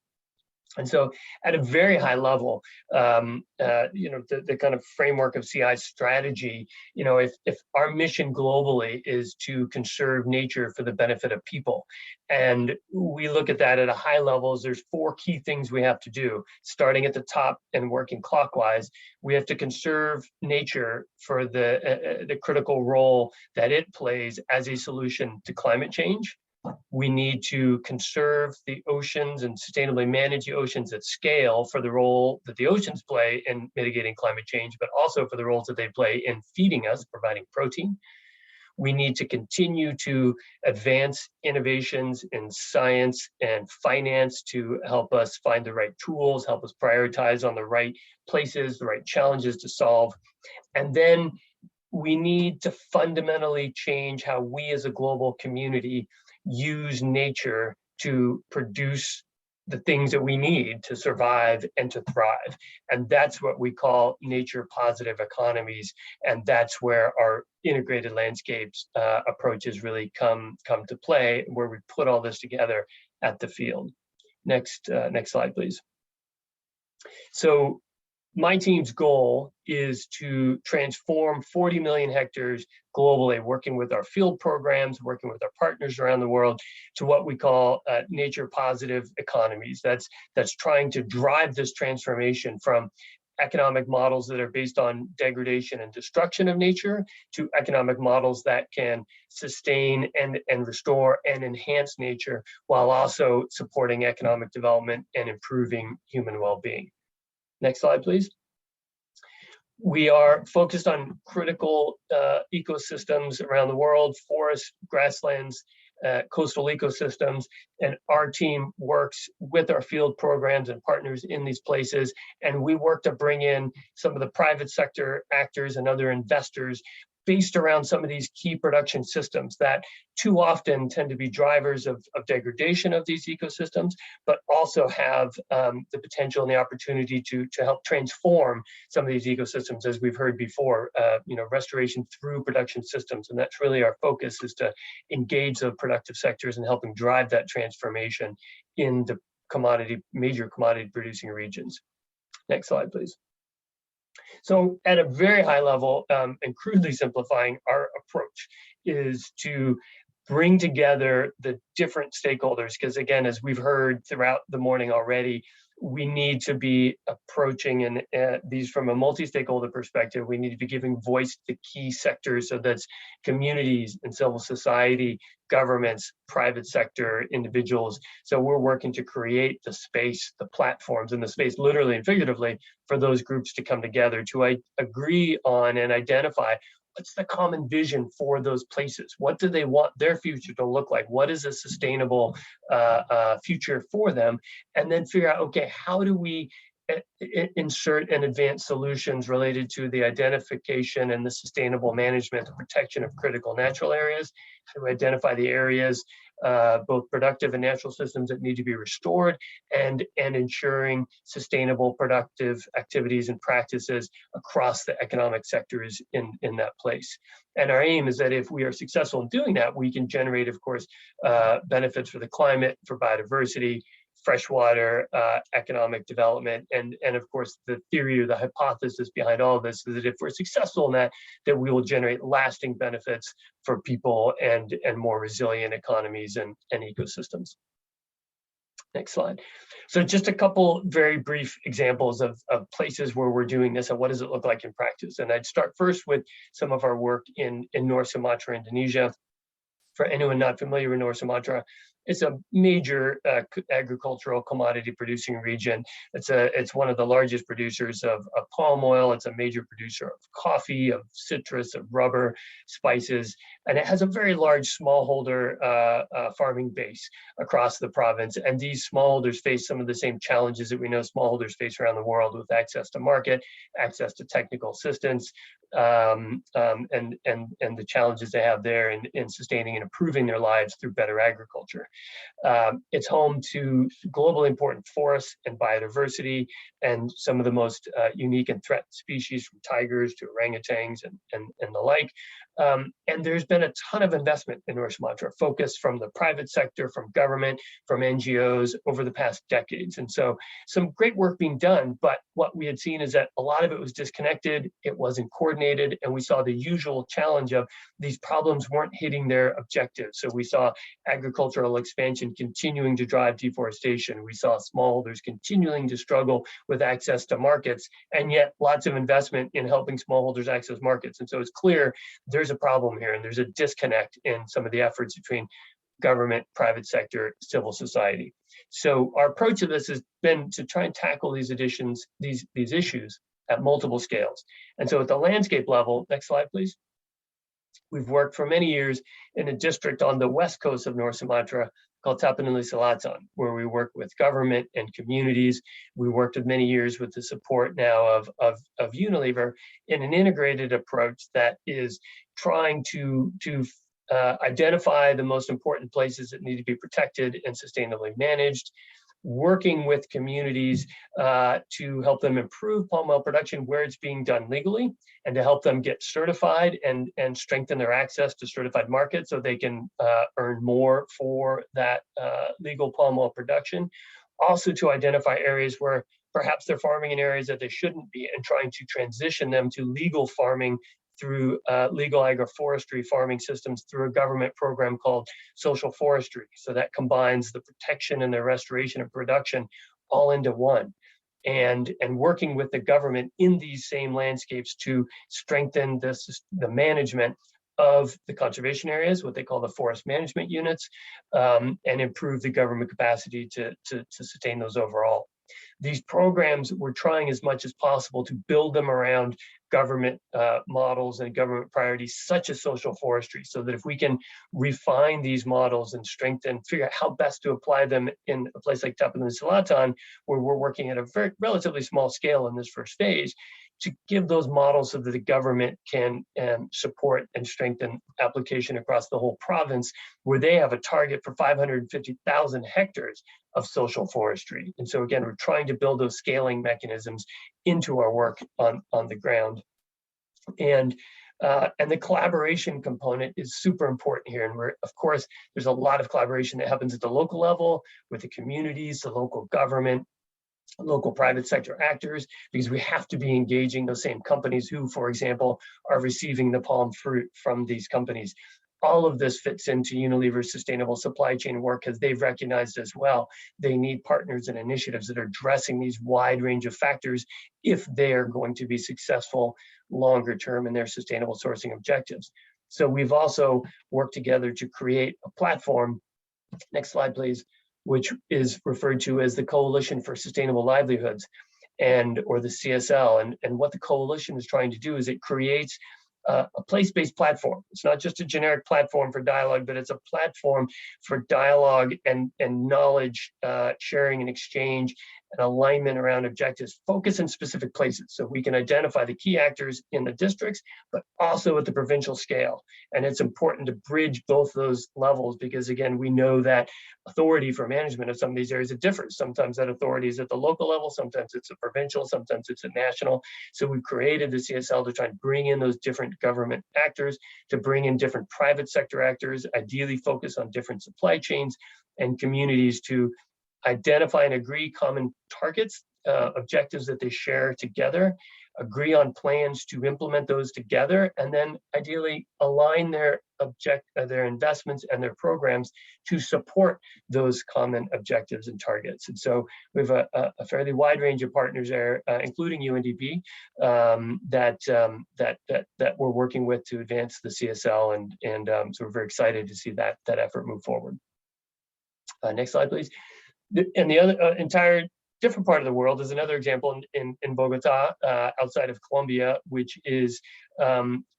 And so at a very high level, the kind of framework of CI strategy, if our mission globally is to conserve nature for the benefit of people, and we look at that at a high level, there's 4 key things we have to do. Starting at the top and working clockwise, we have to conserve nature for the critical role that it plays as a solution to climate change. We need to conserve the oceans and sustainably manage the oceans at scale for the role that the oceans play in mitigating climate change, but also for the roles that they play in feeding us, providing protein. We need to continue to advance innovations in science and finance to help us find the right tools, help us prioritize on the right places, the right challenges to solve. And then we need to fundamentally change how we as a global community use nature to produce the things that we need to survive and to thrive. And that's what we call nature positive economies. And that's where our integrated landscapes approaches really come to play, where we put all this together at the field. Next slide, please. So my team's goal is to transform 40 million hectares globally, working with our field programs, working with our partners around the world, to what we call nature positive economies. That's trying to drive this transformation from economic models that are based on degradation and destruction of nature to economic models that can sustain and restore and enhance nature, while also supporting economic development and improving human well-being. Next slide, please. We are focused on critical ecosystems around the world: forests, grasslands, coastal ecosystems, and our team works with our field programs and partners in these places, and we work to bring in some of the private sector actors and other investors based around some of these key production systems that too often tend to be drivers of degradation of these ecosystems, but also have the potential and the opportunity to help transform some of these ecosystems, as we've heard before, restoration through production systems. And that's really our focus, is to engage the productive sectors and helping drive that transformation in the major commodity producing regions. Next slide, please. So at a very high level, and crudely simplifying, our approach is to bring together the different stakeholders, because again, as we've heard throughout the morning already, we need to be approaching these from a multi-stakeholder perspective. We need to be giving voice to key sectors, so that's communities and civil society, governments, private sector, individuals. So we're working to create the space, the platforms, and the space, literally and figuratively, for those groups to come together to agree on and identify what's the common vision for those places. What do they want their future to look like? What is a sustainable future for them? And then figure out, okay, how do we insert and advance solutions related to the identification and the sustainable management and protection of critical natural areas? How do we identify the areas, both productive and natural systems, that need to be restored, and ensuring sustainable productive activities and practices across the economic sectors in that place? And our aim is that if we are successful in doing that, we can generate, of course, benefits for the climate, for biodiversity, freshwater, economic development, and of course the theory or the hypothesis behind all of this is that if we're successful in that we will generate lasting benefits for people and more resilient economies and ecosystems. Next slide. So just a couple very brief examples of places where we're doing this and what does it look like in practice. And I'd start first with some of our work in North Sumatra, Indonesia. For anyone not familiar with North Sumatra, it's a major agricultural commodity producing region. It's one of the largest producers of palm oil. It's a major producer of coffee, of citrus, of rubber, spices, and it has a very large smallholder farming base across the province. And these smallholders face some of the same challenges that we know smallholders face around the world, with access to market, access to technical assistance, and the challenges they have there in sustaining and improving their lives through better agriculture. It's home to globally important forests and biodiversity, and some of the most unique and threatened species, from tigers to orangutans and the like. And there's been a ton of investment in North Sumatra, focused from the private sector, from government, from NGOs over the past decades. And so some great work being done, but what we had seen is that a lot of it was disconnected, it wasn't coordinated, and we saw the usual challenge of these problems weren't hitting their objectives. So we saw agricultural expansion continuing to drive deforestation. We saw smallholders continuing to struggle with access to markets, and yet lots of investment in helping smallholders access markets. And so it's clear there's a problem here, and there's a disconnect in some of the efforts between government, private sector, civil society. So our approach to this has been to try and tackle these issues at multiple scales. And so at the landscape level, next slide, please. We've worked for many years in a district on the west coast of North Sumatra called Tapanuli Selatan, where we work with government and communities. We worked with many years with the support now of Unilever in an integrated approach that is trying to identify the most important places that need to be protected and sustainably managed, working with communities to help them improve palm oil production where it's being done legally, and to help them get certified and strengthen their access to certified markets so they can earn more for that legal palm oil production. Also to identify areas where perhaps they're farming in areas that they shouldn't be, and trying to transition them to legal farming through legal agroforestry farming systems through a government program called social forestry. So that combines the protection and the restoration of production all into one. And working with the government in these same landscapes to strengthen the management of the conservation areas, what they call the forest management units, and improve the government capacity to sustain those overall. These programs, we're trying as much as possible to build them around government models and government priorities, such as social forestry, so that if we can refine these models and strengthen, figure out how best to apply them in a place like Tapanuli Selatan, where we're working at a relatively small scale in this first phase, to give those models so that the government can support and strengthen application across the whole province, where they have a target for 550,000 hectares of social forestry. And so again, we're trying to build those scaling mechanisms into our work on the ground. And the collaboration component is super important here. And of course, there's a lot of collaboration that happens at the local level with the communities, the local government, local private sector actors, because we have to be engaging those same companies who, for example, are receiving the palm fruit from these companies. All of this fits into Unilever's sustainable supply chain work, because they've recognized as well, they need partners and initiatives that are addressing these wide range of factors if they are going to be successful longer term in their sustainable sourcing objectives. So we've also worked together to create a platform, next slide please, which is referred to as the Coalition for Sustainable Livelihoods, or the CSL. And what the coalition is trying to do is it creates a place-based platform. It's not just a generic platform for dialogue, but it's a platform for dialogue and knowledge sharing and exchange and alignment around objectives, focus in specific places. So we can identify the key actors in the districts, but also at the provincial scale. And it's important to bridge both those levels, because again, we know that authority for management of some of these areas is different. Sometimes that authority is at the local level, sometimes it's a provincial, sometimes it's a national. So we've created the CSL to try and bring in those different government actors, to bring in different private sector actors, ideally focus on different supply chains and communities, to identify and agree common targets, objectives that they share together, agree on plans to implement those together, and then ideally align their investments and their programs to support those common objectives and targets. And so we have a fairly wide range of partners there, including UNDP, that we're working with to advance the CSL, and so we're very excited to see that effort move forward. Next slide, please. And the other entire different part of the world is another example in Bogota, outside of Colombia, which is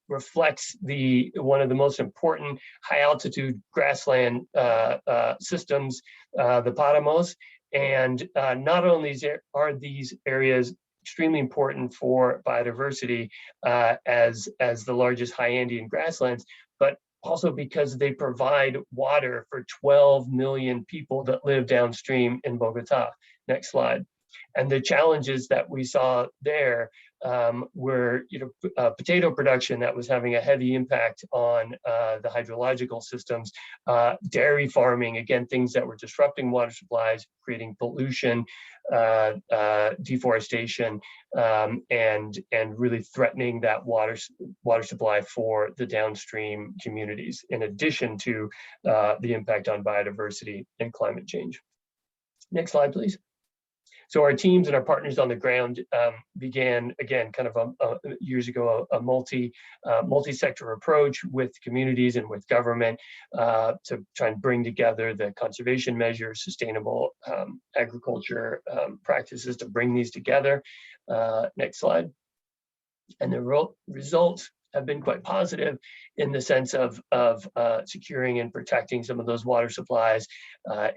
reflects one of the most important high altitude grassland systems, the Paramos. And not only are these areas extremely important for biodiversity as the largest high Andean grasslands, but also because they provide water for 12 million people that live downstream in Bogota. Next slide. And the challenges that we saw there were, potato production that was having a heavy impact on the hydrological systems, dairy farming, again, things that were disrupting water supplies, creating pollution, deforestation, and really threatening that water supply for the downstream communities, in addition to the impact on biodiversity and climate change. Next slide, please. So our teams and our partners on the ground began, again, kind of years ago, a multi-sector approach with communities and with government to try and bring together the conservation measures, sustainable agriculture practices, to bring these together. Next slide. And the results have been quite positive in the sense of securing and protecting some of those water supplies,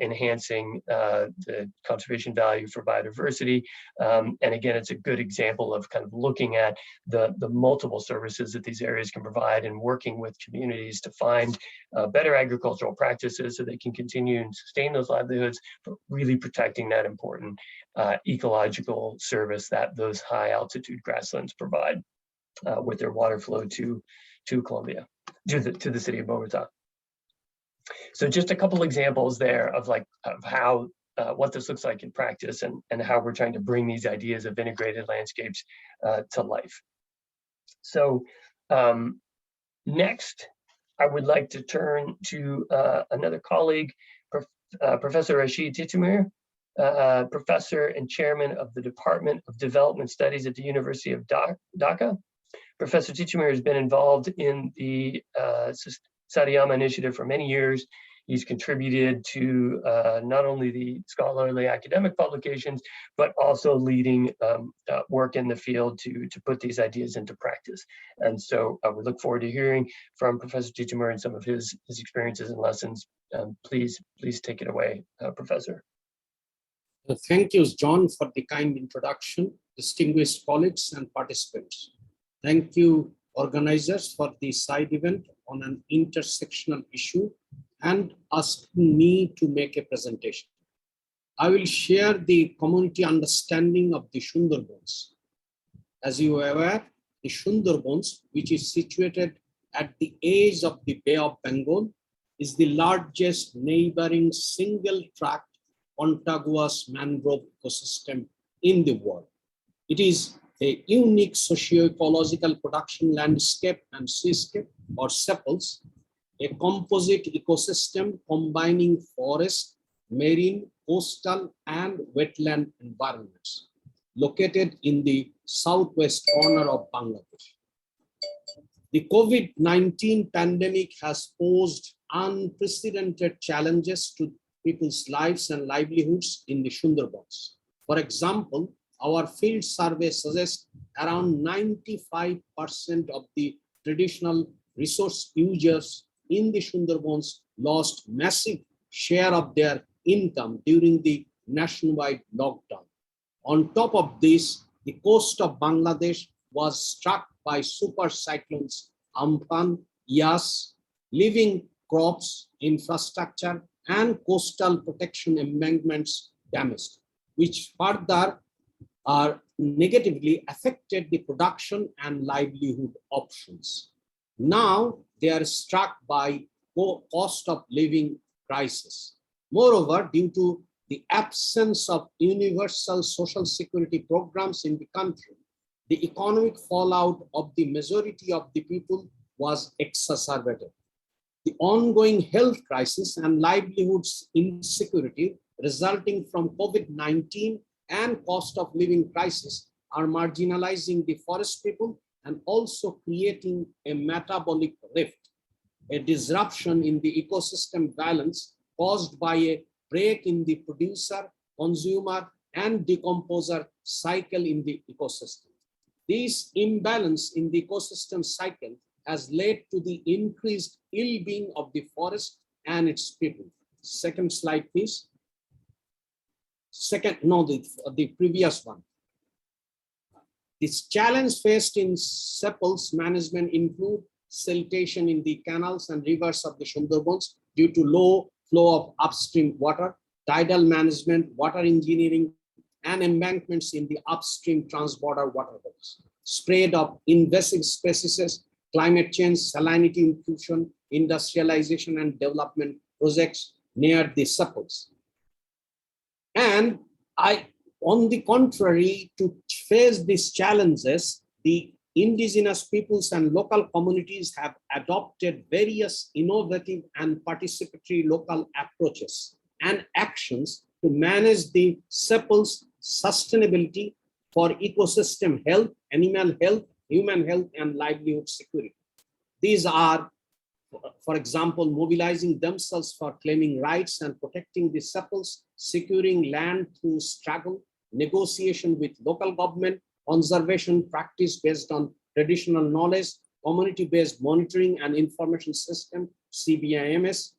enhancing the conservation value for biodiversity. And again, it's a good example of kind of looking at the multiple services that these areas can provide, and working with communities to find better agricultural practices so they can continue and sustain those livelihoods, but really protecting that important ecological service that those high altitude grasslands provide. With their water flow to Colombia, to the city of Bogota. So just a couple examples there of how what this looks like in practice, and how we're trying to bring these ideas of integrated landscapes to life. So next, I would like to turn to another colleague, Professor Rashid Titumir, professor and chairman of the Department of Development Studies at the University of Dhaka. Professor Titumir has been involved in the Sariyama Initiative for many years. He's contributed to not only the scholarly academic publications, but also leading work in the field to put these ideas into practice. And so we look forward to hearing from Professor Titumir and some of his experiences and lessons. Please take it away, Professor. Thank you, John, for the kind introduction, distinguished colleagues and participants. Thank you, organizers, for the side event on an intersectional issue and asking me to make a presentation. I will share the community understanding of the Sundarbans. As you are aware, the Sundarbans, which is situated at the edge of the Bay of Bengal, is the largest neighboring single-tract contiguous mangrove ecosystem in the world. It is a unique socio-ecological production landscape and seascape, or sepals, a composite ecosystem combining forest, marine, coastal, and wetland environments, located in the southwest corner of Bangladesh. The COVID-19 pandemic has posed unprecedented challenges to people's lives and livelihoods in the Sundarbans. For example, our field survey suggests around 95% of the traditional resource users in the Sundarbans lost massive share of their income during the nationwide lockdown. On top of this, the coast of Bangladesh was struck by super cyclones Amphan, Yas, leaving crops, infrastructure, and coastal protection embankments damaged, which further negatively affected the production and livelihood options. Now they are struck by cost of living crisis. Moreover, due to the absence of universal social security programs in the country, the economic fallout of the majority of the people was exacerbated. The ongoing health crisis and livelihoods insecurity resulting from COVID-19 and cost of living crisis are marginalizing the forest people and also creating a metabolic rift, a disruption in the ecosystem balance caused by a break in the producer, consumer, and decomposer cycle in the ecosystem. This imbalance in the ecosystem cycle has led to the increased ill-being of the forest and its people. Second slide, please. The previous one. This challenge faced in sepals management include siltation in the canals and rivers of the Sundarbans due to low flow of upstream water, tidal management, water engineering, and embankments in the upstream transborder waterways, spread of invasive species, climate change, salinity intrusion, industrialization and development projects near the sepals. And on the contrary, to face these challenges, the indigenous peoples and local communities have adopted various innovative and participatory local approaches and actions to manage the sepals' sustainability for ecosystem health, animal health, human health, and livelihood security. These are, for example, mobilizing themselves for claiming rights and protecting the sepals, securing land through struggle, negotiation with local government, conservation practice based on traditional knowledge, community-based monitoring and information system, CBIMS,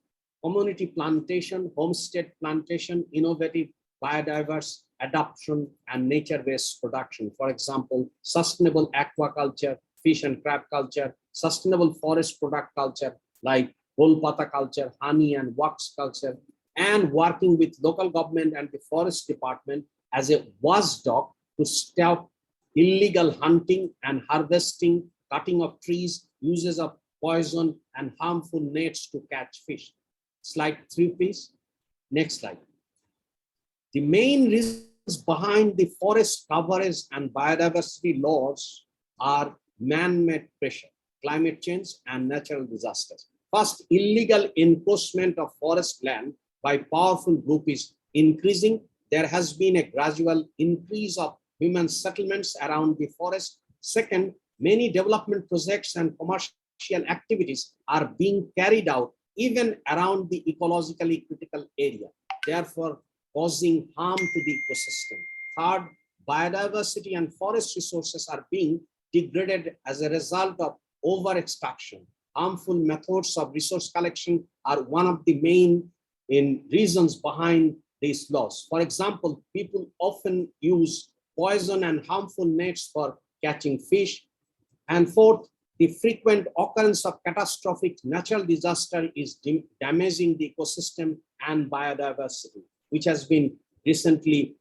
community plantation, homestead plantation, innovative biodiverse adoption, and nature-based production. For example, sustainable aquaculture, fish and crab culture, sustainable forest product culture like Golpata culture, honey and wax culture, and working with local government and the forest department as a watchdog to stop illegal hunting and harvesting, cutting of trees, uses of poison and harmful nets to catch fish. Slide 3, please. Next slide. The main reasons behind the forest coverage and biodiversity laws are man-made pressure, climate change, and natural disasters. First, illegal encroachment of forest land by powerful group is increasing. There has been a gradual increase of human settlements around the forest. Second, many development projects and commercial activities are being carried out even around the ecologically critical area, therefore causing harm to the ecosystem. Third, biodiversity and forest resources are being degraded as a result of over-extraction. Harmful methods of resource collection are one of the main reasons behind these laws. For example, people often use poison and harmful nets for catching fish. And fourth, the frequent occurrence of catastrophic natural disaster is damaging the ecosystem and biodiversity, which has been recently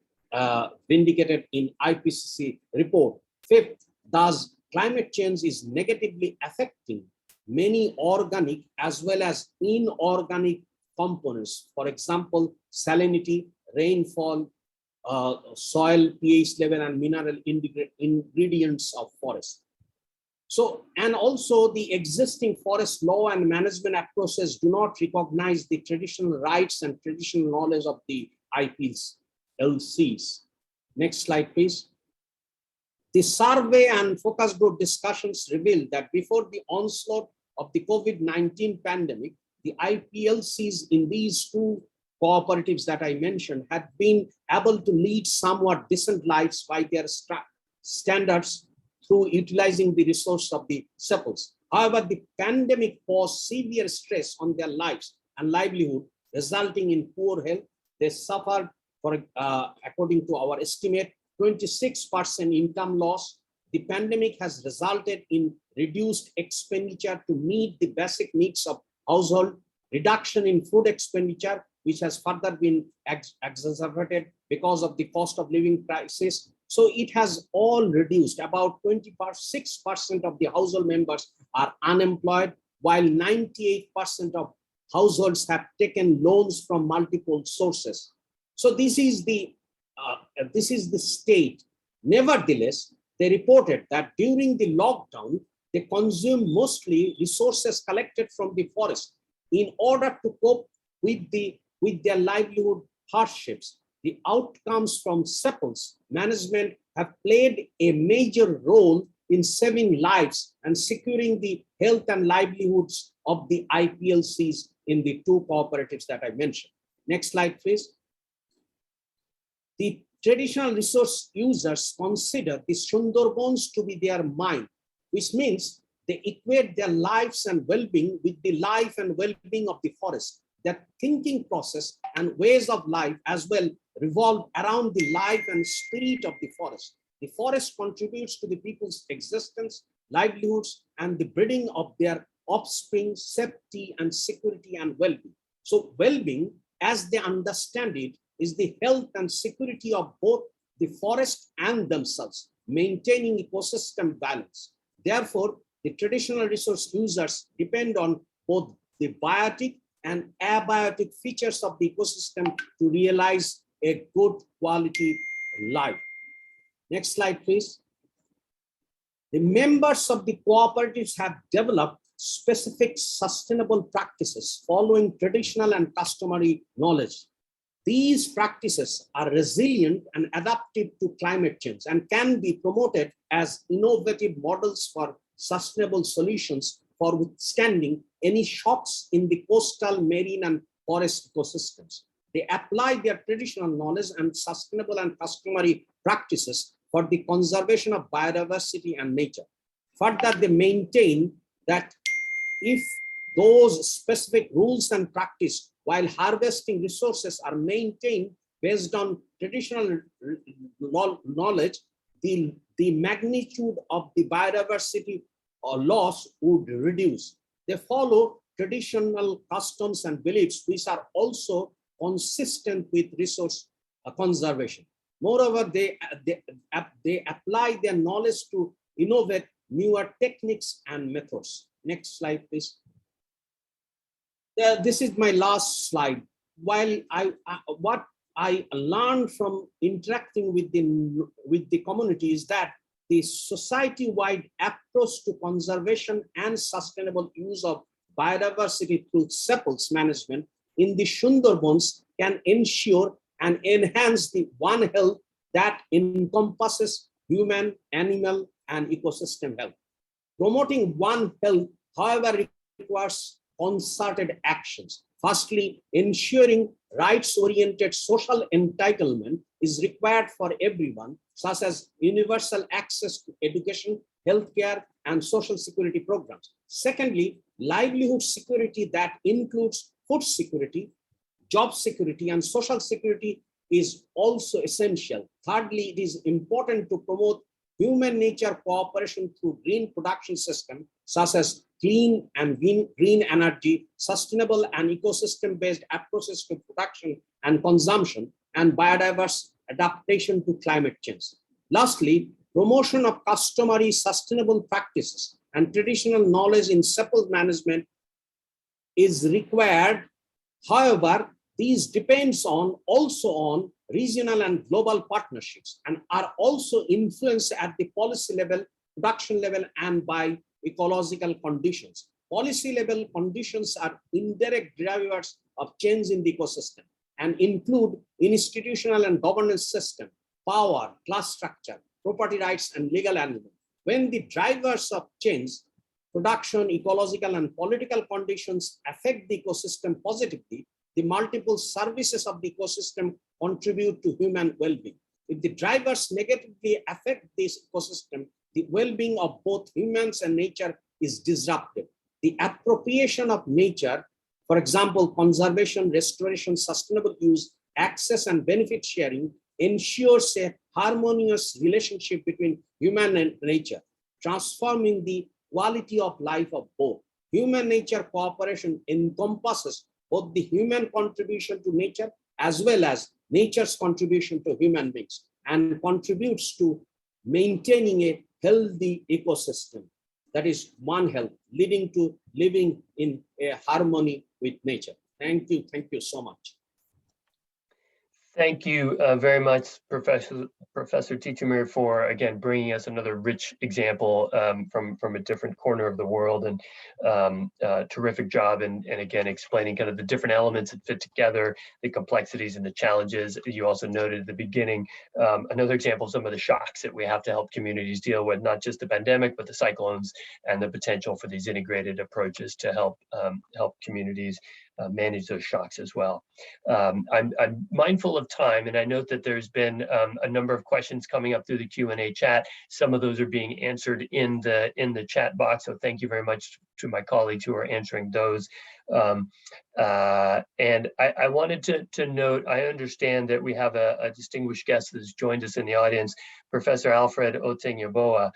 vindicated in IPCC report. Fifth, thus climate change is negatively affecting many organic as well as inorganic components. For example, salinity, rainfall, soil pH level, and mineral ingredients of forest. So, and also the existing forest law and management approaches do not recognize the traditional rights and traditional knowledge of the IPLCs. Next slide, please. The survey and focus group discussions revealed that before the onslaught of the COVID-19 pandemic, the IPLCs in these two cooperatives that I mentioned had been able to lead somewhat decent lives by their standards through utilizing the resource of the sepals. However, the pandemic posed severe stress on their lives and livelihood, resulting in poor health. They suffered, according to our estimate, 26% income loss. The pandemic has resulted in reduced expenditure to meet the basic needs of household, reduction in food expenditure, which has further been exacerbated because of the cost of living crisis. So it has all reduced. About 26% of the household members are unemployed, while 98% of households have taken loans from multiple sources. So this is the state. Nevertheless, they reported that during the lockdown, they consumed mostly resources collected from the forest in order to cope with their livelihood hardships. The outcomes from sepals management have played a major role in saving lives and securing the health and livelihoods of the IPLCs in the two cooperatives that I mentioned. Next slide, please. The traditional resource users consider the Sundarbans to be their mind, which means they equate their lives and well-being with the life and well-being of the forest. Their thinking process and ways of life as well revolve around the life and spirit of the forest. The forest contributes to the people's existence, livelihoods, and the breeding of their offspring, safety and security and well-being. So well-being, as they understand it, is the health and security of both the forest and themselves, maintaining ecosystem balance. Therefore, the traditional resource users depend on both the biotic and abiotic features of the ecosystem to realize a good quality life. Next slide, please. The members of the cooperatives have developed specific sustainable practices following traditional and customary knowledge. These practices are resilient and adaptive to climate change and can be promoted as innovative models for sustainable solutions for withstanding any shocks in the coastal, marine, and forest ecosystems. They apply their traditional knowledge and sustainable and customary practices for the conservation of biodiversity and nature. Further, they maintain that if those specific rules and practice while harvesting resources are maintained based on traditional knowledge, the magnitude of the biodiversity or loss would reduce. They follow traditional customs and beliefs which are also consistent with resource conservation. Moreover, they apply their knowledge to innovate newer techniques and methods. Next slide, please. This is my last slide. While what I learned from interacting with the community is that the society-wide approach to conservation and sustainable use of biodiversity through sepals management in the Sundarbans can ensure and enhance the One Health that encompasses human, animal, and ecosystem health. Promoting One Health, however, requires concerted actions. Firstly, ensuring rights-oriented social entitlement is required for everyone, such as universal access to education, healthcare, and social security programs. Secondly, livelihood security that includes food security, job security, and social security is also essential. Thirdly, it is important to promote human nature cooperation through green production system, such as clean and green energy, sustainable and ecosystem-based approaches to production and consumption, and biodiverse adaptation to climate change. Lastly, promotion of customary sustainable practices and traditional knowledge in sepal management is required. However, these depends also on regional and global partnerships and are also influenced at the policy level, production level, and by ecological conditions. Policy level conditions are indirect drivers of change in the ecosystem and include institutional and governance system, power, class structure, property rights, and legal alignment. When the drivers of change, production, ecological, and political conditions affect the ecosystem positively, the multiple services of the ecosystem contribute to human well-being. If the drivers negatively affect this ecosystem, the well-being of both humans and nature is disrupted. The appropriation of nature, for example, conservation, restoration, sustainable use, access, and benefit sharing, ensures a harmonious relationship between human and nature, transforming the quality of life of both. Human-nature cooperation encompasses both the human contribution to nature as well as nature's contribution to human beings and contributes to maintaining a healthy ecosystem, that is One Health, leading to living in a harmony with nature. Thank you so much. Thank you very much, Professor Tichimir, for again bringing us another rich example from a different corner of the world, and terrific job, and again explaining kind of the different elements that fit together, the complexities and the challenges. You also noted at the beginning another example of some of the shocks that we have to help communities deal with, not just the pandemic, but the cyclones and the potential for these integrated approaches to help communities manage those shocks as well. I'm mindful of time, and I note that there's been a number of questions coming up through the Q&A chat. Some of those are being answered in the chat box, so thank you very much to my colleagues who are answering those. And I wanted to note, I understand that we have a distinguished guest that's joined us in the audience, Professor Alfred Oteng-Yeboah,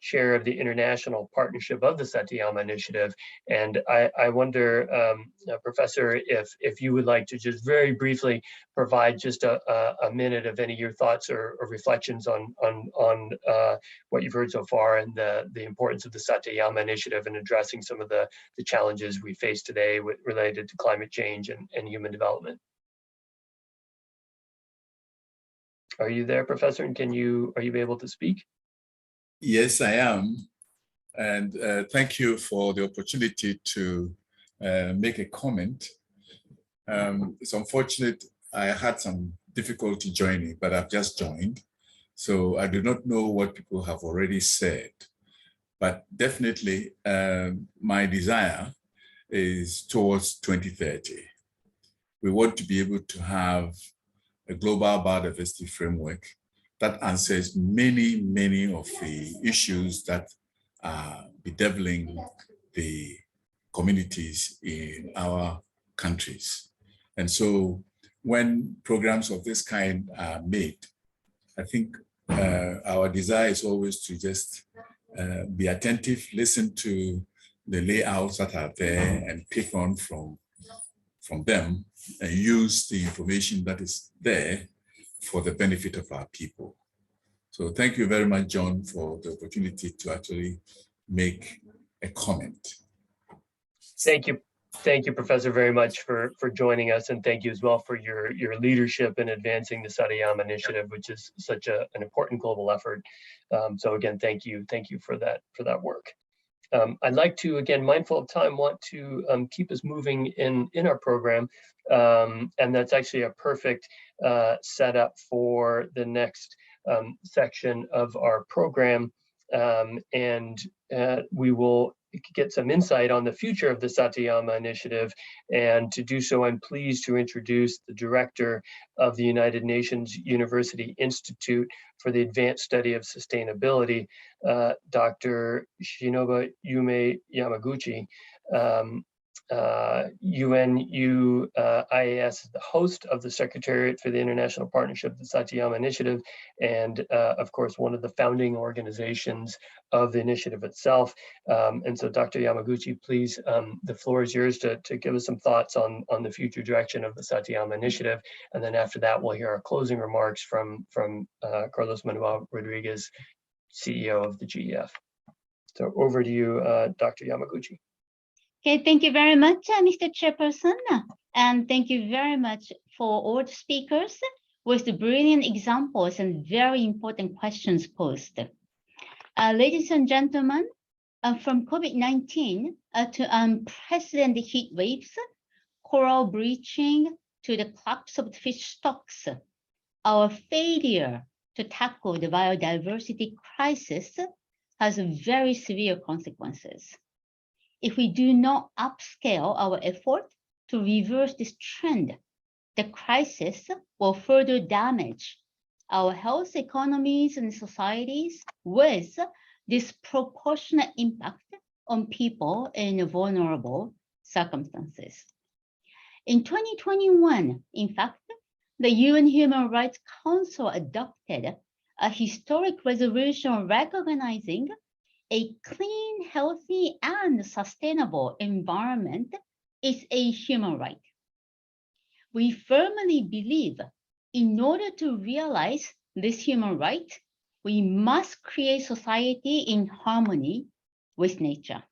Chair of the International Partnership of the Satoyama Initiative. And I wonder, Professor, if you would like to just very briefly provide just a minute of any of your thoughts or reflections on what you've heard so far, and the importance of the Satoyama Initiative in addressing some of the challenges we face today related to climate change and human development. Are you there, Professor? And are you able to speak? Yes, I am. And thank you for the opportunity to make a comment. It's unfortunate I had some difficulty joining, but I've just joined. So I do not know what people have already said, but definitely my desire is towards 2030. We want to be able to have a global biodiversity framework that answers many, many of the issues that are bedeviling the communities in our countries. And so when programs of this kind are made, I think our desire is always to just be attentive, listen to the layouts that are there and pick on from them and use the information that is there for the benefit of our people. So thank you very much, John, for the opportunity to actually make a comment. Thank you. Thank you, Professor, very much for joining us, and thank you as well for your leadership in advancing the Sariyama Initiative, which is such an important global effort. So again, thank you for that work. I'd like to, again, mindful of time, want to keep us moving in our program, and that's actually a perfect setup for the next section of our program, and we will get some insight on the future of the Satoyama Initiative. And to do so, I'm pleased to introduce the director of the United Nations University Institute for the Advanced Study of Sustainability, Dr. Shinobu Yume Yamaguchi. UNU-IAS is the host of the Secretariat for the International Partnership of the Satoyama Initiative, and of course, one of the founding organizations of the initiative itself. And so Dr. Yamaguchi, please, the floor is yours to give us some thoughts on the future direction of the Satoyama Initiative. And then after that, we'll hear our closing remarks from Carlos Manuel Rodriguez, CEO of the GEF. So over to you, Dr. Yamaguchi. Okay, thank you very much, Mr. Chairperson, and thank you very much for all the speakers with the brilliant examples and very important questions posed. Ladies and gentlemen, from COVID-19 to unprecedented heat waves, coral bleaching, to the collapse of the fish stocks, our failure to tackle the biodiversity crisis has very severe consequences. If we do not upscale our effort to reverse this trend, the crisis will further damage our health economies and societies with disproportionate impact on people in vulnerable circumstances. In 2021, in fact, the UN Human Rights Council adopted a historic resolution recognizing a clean, healthy, and sustainable environment is a human right. We firmly believe in order to realize this human right, we must create society in harmony with nature.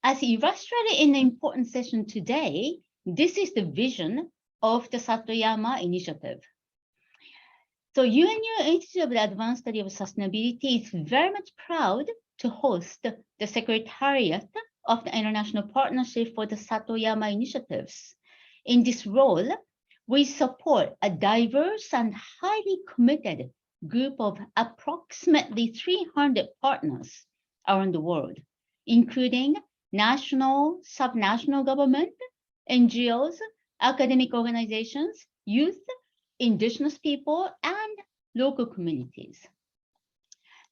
As illustrated in the important session today, this is the vision of the Satoyama Initiative. So UNU-Institute of the Advanced Study of Sustainability is very much proud to host the Secretariat of the International Partnership for the Satoyama Initiatives. In this role, we support a diverse and highly committed group of approximately 300 partners around the world, including national, subnational government, NGOs, academic organizations, youth, indigenous people, and local communities.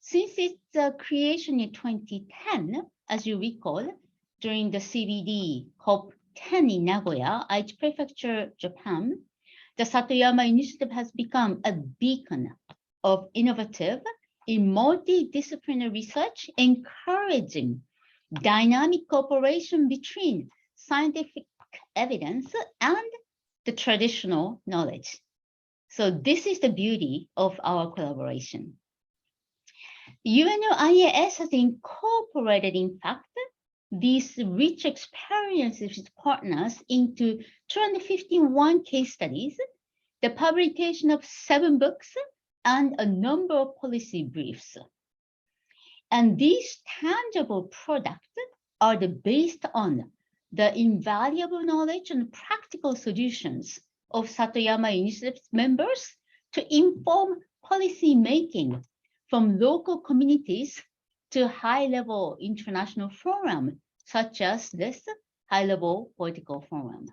Since its creation in 2010, as you recall, during the CBD COP10 in Nagoya, Aichi Prefecture, Japan, the Satoyama Initiative has become a beacon of innovative in multidisciplinary research, encouraging dynamic cooperation between scientific evidence and the traditional knowledge. So this is the beauty of our collaboration. UNU-IAS has incorporated, in fact, these rich experiences with partners into 251 case studies, the publication of 7 books, and a number of policy briefs. And these tangible products are based on the invaluable knowledge and practical solutions of Satoyama Initiative members to inform policy making from local communities to high-level international forum, such as this high-level political forum.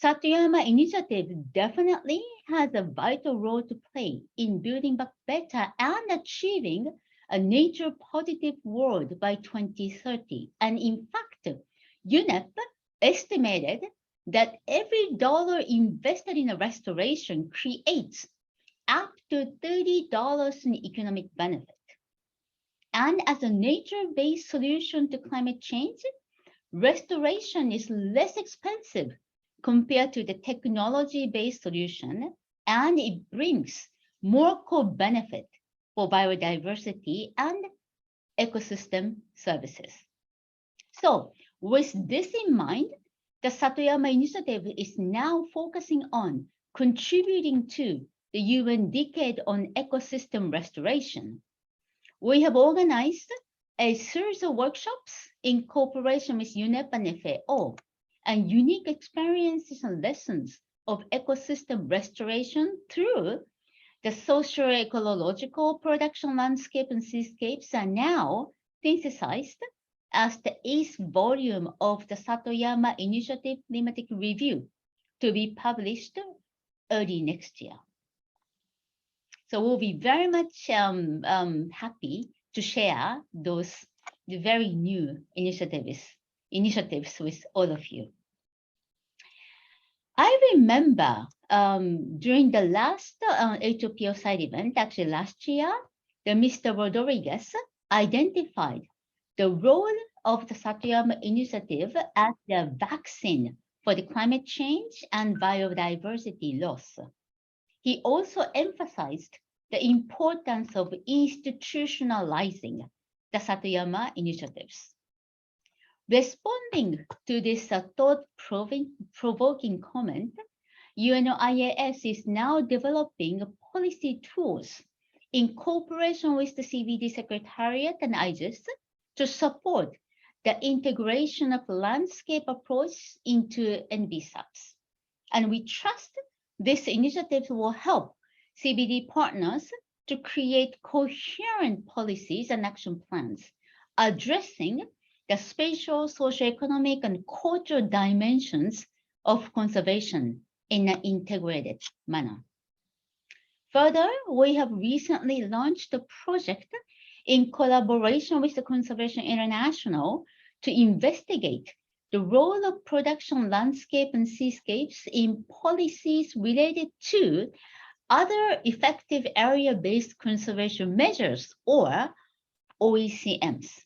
Satoyama Initiative definitely has a vital role to play in building back better and achieving a nature-positive world by 2030. And in fact, UNEP estimated that every dollar invested in a restoration creates up to $30 in economic benefit. And as a nature-based solution to climate change, restoration is less expensive compared to the technology-based solution, and it brings more co-benefit for biodiversity and ecosystem services. So with this in mind, the Satoyama Initiative is now focusing on contributing to the UN Decade on Ecosystem Restoration. We have organized a series of workshops in cooperation with UNEP and FAO, and unique experiences and lessons of ecosystem restoration through the socio-ecological production landscape and seascapes are now synthesized as the 8th volume of the Satoyama Initiative Thematic Review to be published early next year. So we'll be very much happy to share those very new initiatives with all of you. I remember during the last HLPF side event, actually last year, the Mr. Rodriguez identified the role of the Satoyama Initiative as the vaccine for the climate change and biodiversity loss. He also emphasized the importance of institutionalizing the Satoyama initiatives. Responding to this thought-provoking comment, UNU-IAS is now developing policy tools in cooperation with the CBD Secretariat and IGES to support the integration of landscape approach into NBSAPs. And we trust this initiative will help CBD partners to create coherent policies and action plans, addressing the spatial, socioeconomic, and cultural dimensions of conservation in an integrated manner. Further, we have recently launched a project in collaboration with the Conservation International to investigate the role of production landscape and seascapes in policies related to other effective area-based conservation measures, or OECMs.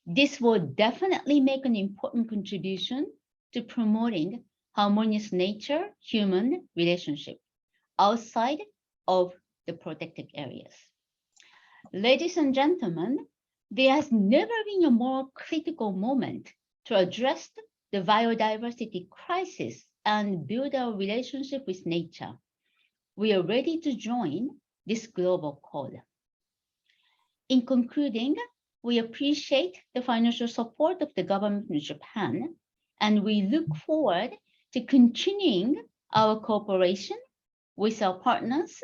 This will definitely make an important contribution to promoting harmonious nature-human relationship outside of the protected areas. Ladies and gentlemen, there has never been a more critical moment to address the biodiversity crisis and build our relationship with nature. We are ready to join this global call. In concluding, we appreciate the financial support of the government of Japan, and we look forward to continuing our cooperation with our partners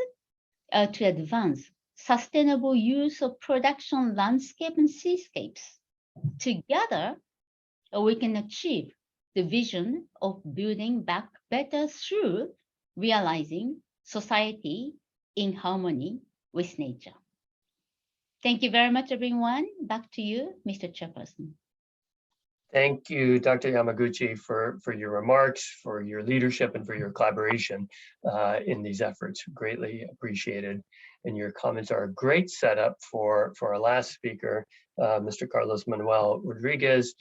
to advance sustainable use of production landscape and seascapes. Together, we can achieve the vision of building back better through realizing society in harmony with nature. Thank you very much, everyone. Back to you, Mr. Chairperson. Thank you, Dr. Yamaguchi, for your remarks, for your leadership, and for your collaboration in these efforts. Greatly appreciated. And your comments are a great setup for our last speaker, Mr. Carlos Manuel Rodriguez,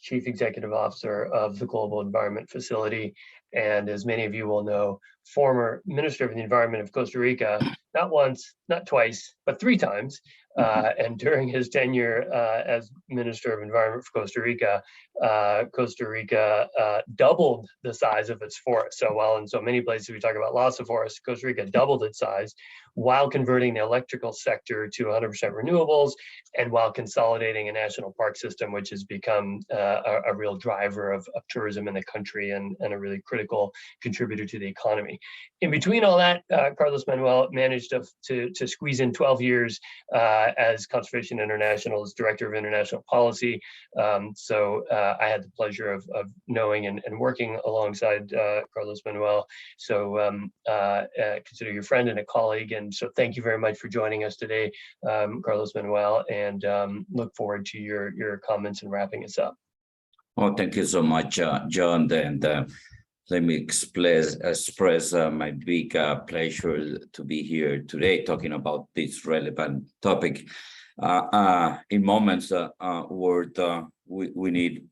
Chief Executive Officer of the Global Environment Facility, and as many of you will know, former Minister of the Environment of Costa Rica, not once, not twice, but 3 times. And during his tenure as Minister of Environment for Costa Rica doubled the size of its forest. So while in so many places we talk about loss of forest, Costa Rica doubled its size while converting the electrical sector to 100% renewables and while consolidating a national park system, which has become a real driver of tourism in the country and a really critical contributor to the economy. In between all that, Carlos Manuel managed to squeeze in 12 years as Conservation International's Director of International Policy. So I had the pleasure of knowing and working alongside Carlos Manuel. So consider your friend and a colleague. And so thank you very much for joining us today, Carlos Manuel, and look forward to your comments and wrapping us up. Oh, thank you so much, John. And let me express my big pleasure to be here today talking about this relevant topic in moments where we need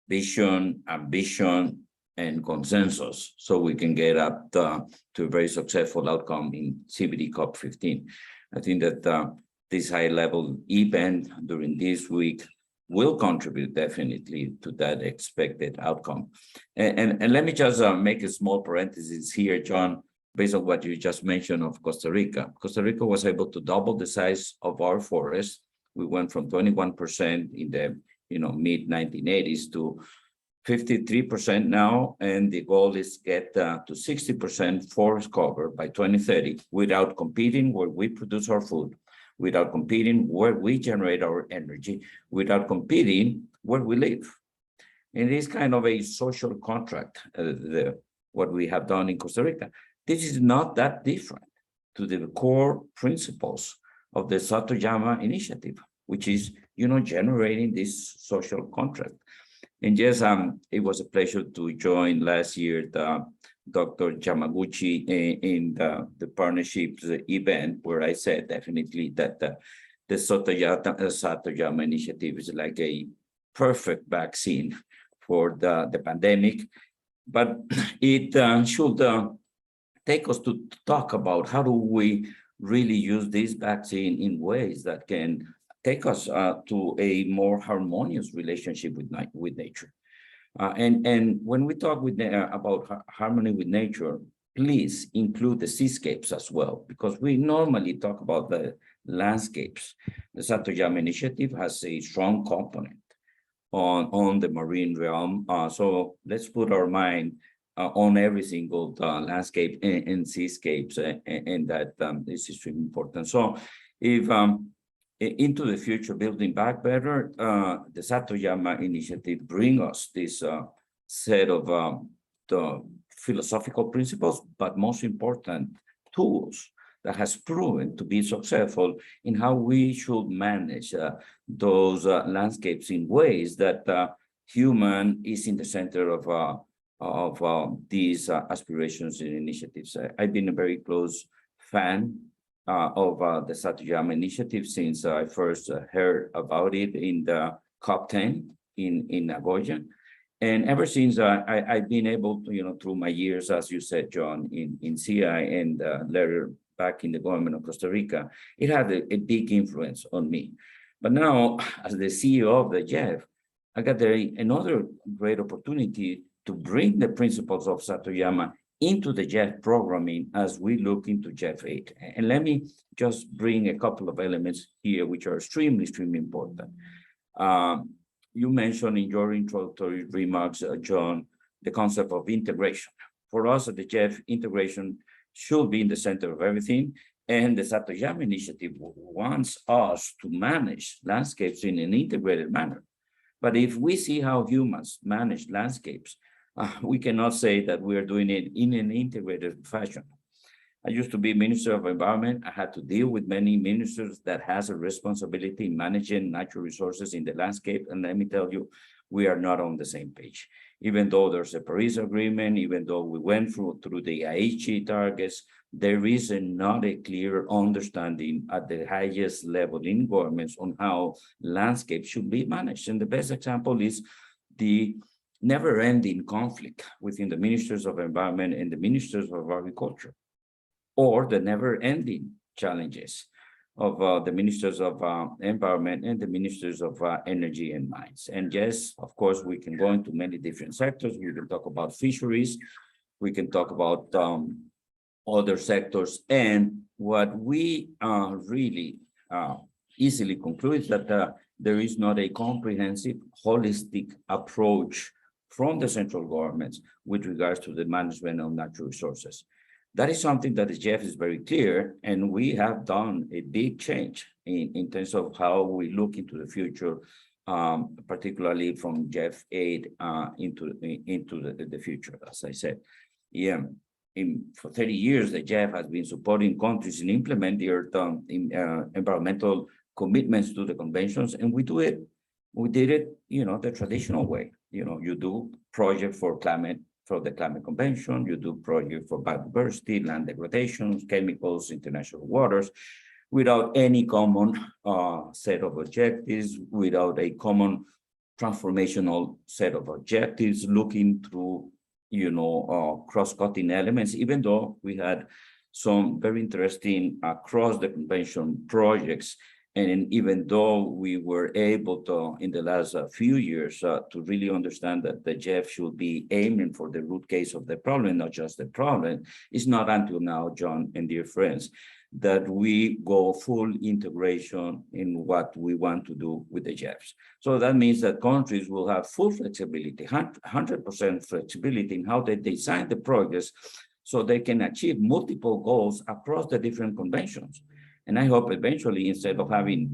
vision, ambition, and consensus so we can get up to a very successful outcome in CBD COP15. I think that this high-level event during this week will contribute definitely to that expected outcome. And let me just make a small parenthesis here, John, based on what you just mentioned of Costa Rica. Costa Rica was able to double the size of our forest. We went from 21% in the mid-1980s to 53% now, and the goal is to get to 60% forest cover by 2030 without competing where we produce our food, without competing where we generate our energy, without competing where we live. And it is kind of a social contract, what we have done in Costa Rica. This is not that different to the core principles of the Satoyama Initiative, which is, generating this social contract. And yes, it was a pleasure to join last year Dr. Yamaguchi in the partnerships event, where I said definitely that the Satoyama Initiative is like a perfect vaccine for the pandemic. But it should take us to talk about how do we really use this vaccine in ways that can take us to a more harmonious relationship with nature. And when we talk about harmony with nature, please include the seascapes as well, because we normally talk about the landscapes. The Satoyama Initiative has a strong component on the marine realm. So let's put our mind on every single landscape and seascapes, and that is extremely important. So if into the future, building back better, the Satoyama Initiative bring us this set of the philosophical principles, but most important, tools that has proven to be successful in how we should manage those landscapes in ways that human is in the center of these aspirations and initiatives. I've been a very close fan of the Satoyama Initiative since I first heard about it in the COP10 in Nagoya. And ever since I've been able to, through my years, as you said, John, in CI and later back in the government of Costa Rica, it had a big influence on me. But now, as the CEO of the JEF, I got another great opportunity to bring the principles of Satoyama into the JEF programming as we look into JEF 8. And let me just bring a couple of elements here, which are extremely, extremely important. You mentioned in your introductory remarks, John, the concept of integration. For us at the JEF, integration should be in the center of everything. And the Satoyama Initiative wants us to manage landscapes in an integrated manner. But if we see how humans manage landscapes, we cannot say that we are doing it in an integrated fashion. I used to be Minister of Environment. I had to deal with many ministers that has a responsibility in managing natural resources in the landscape. And let me tell you, we are not on the same page. Even though there's a Paris Agreement, even though we went through the Aichi targets, there is not a clear understanding at the highest level in governments on how landscapes should be managed. And the best example is the never-ending conflict within the ministers of environment and the ministers of agriculture, or the never-ending challenges of the ministers of environment and the ministers of energy and mines. And yes, of course, we can go into many different sectors. We can talk about fisheries. We can talk about other sectors. And what we really easily conclude is that there is not a comprehensive, holistic approach from the central governments with regards to the management of natural resources. That is something that the JEF is very clear, and we have done a big change in terms of how we look into the future, particularly from JEF 8 into the future, as I said. Yeah, for 30 years, the JEF has been supporting countries in implementing their environmental commitments to the conventions, and we did it, the traditional way. You do project for the climate convention, you do project for biodiversity, land degradation, chemicals, international waters, without any common set of objectives, without a common transformational set of objectives, looking through, cross-cutting elements, even though we had some very interesting across the convention projects. And even though we were able to, in the last few years, to really understand that the JEF should be aiming for the root case of the problem, not just the problem, it's not until now, John and dear friends, that we go full integration in what we want to do with the JEFs. So that means that countries will have full flexibility, 100% flexibility in how they design the projects so they can achieve multiple goals across the different conventions. And I hope eventually, instead of having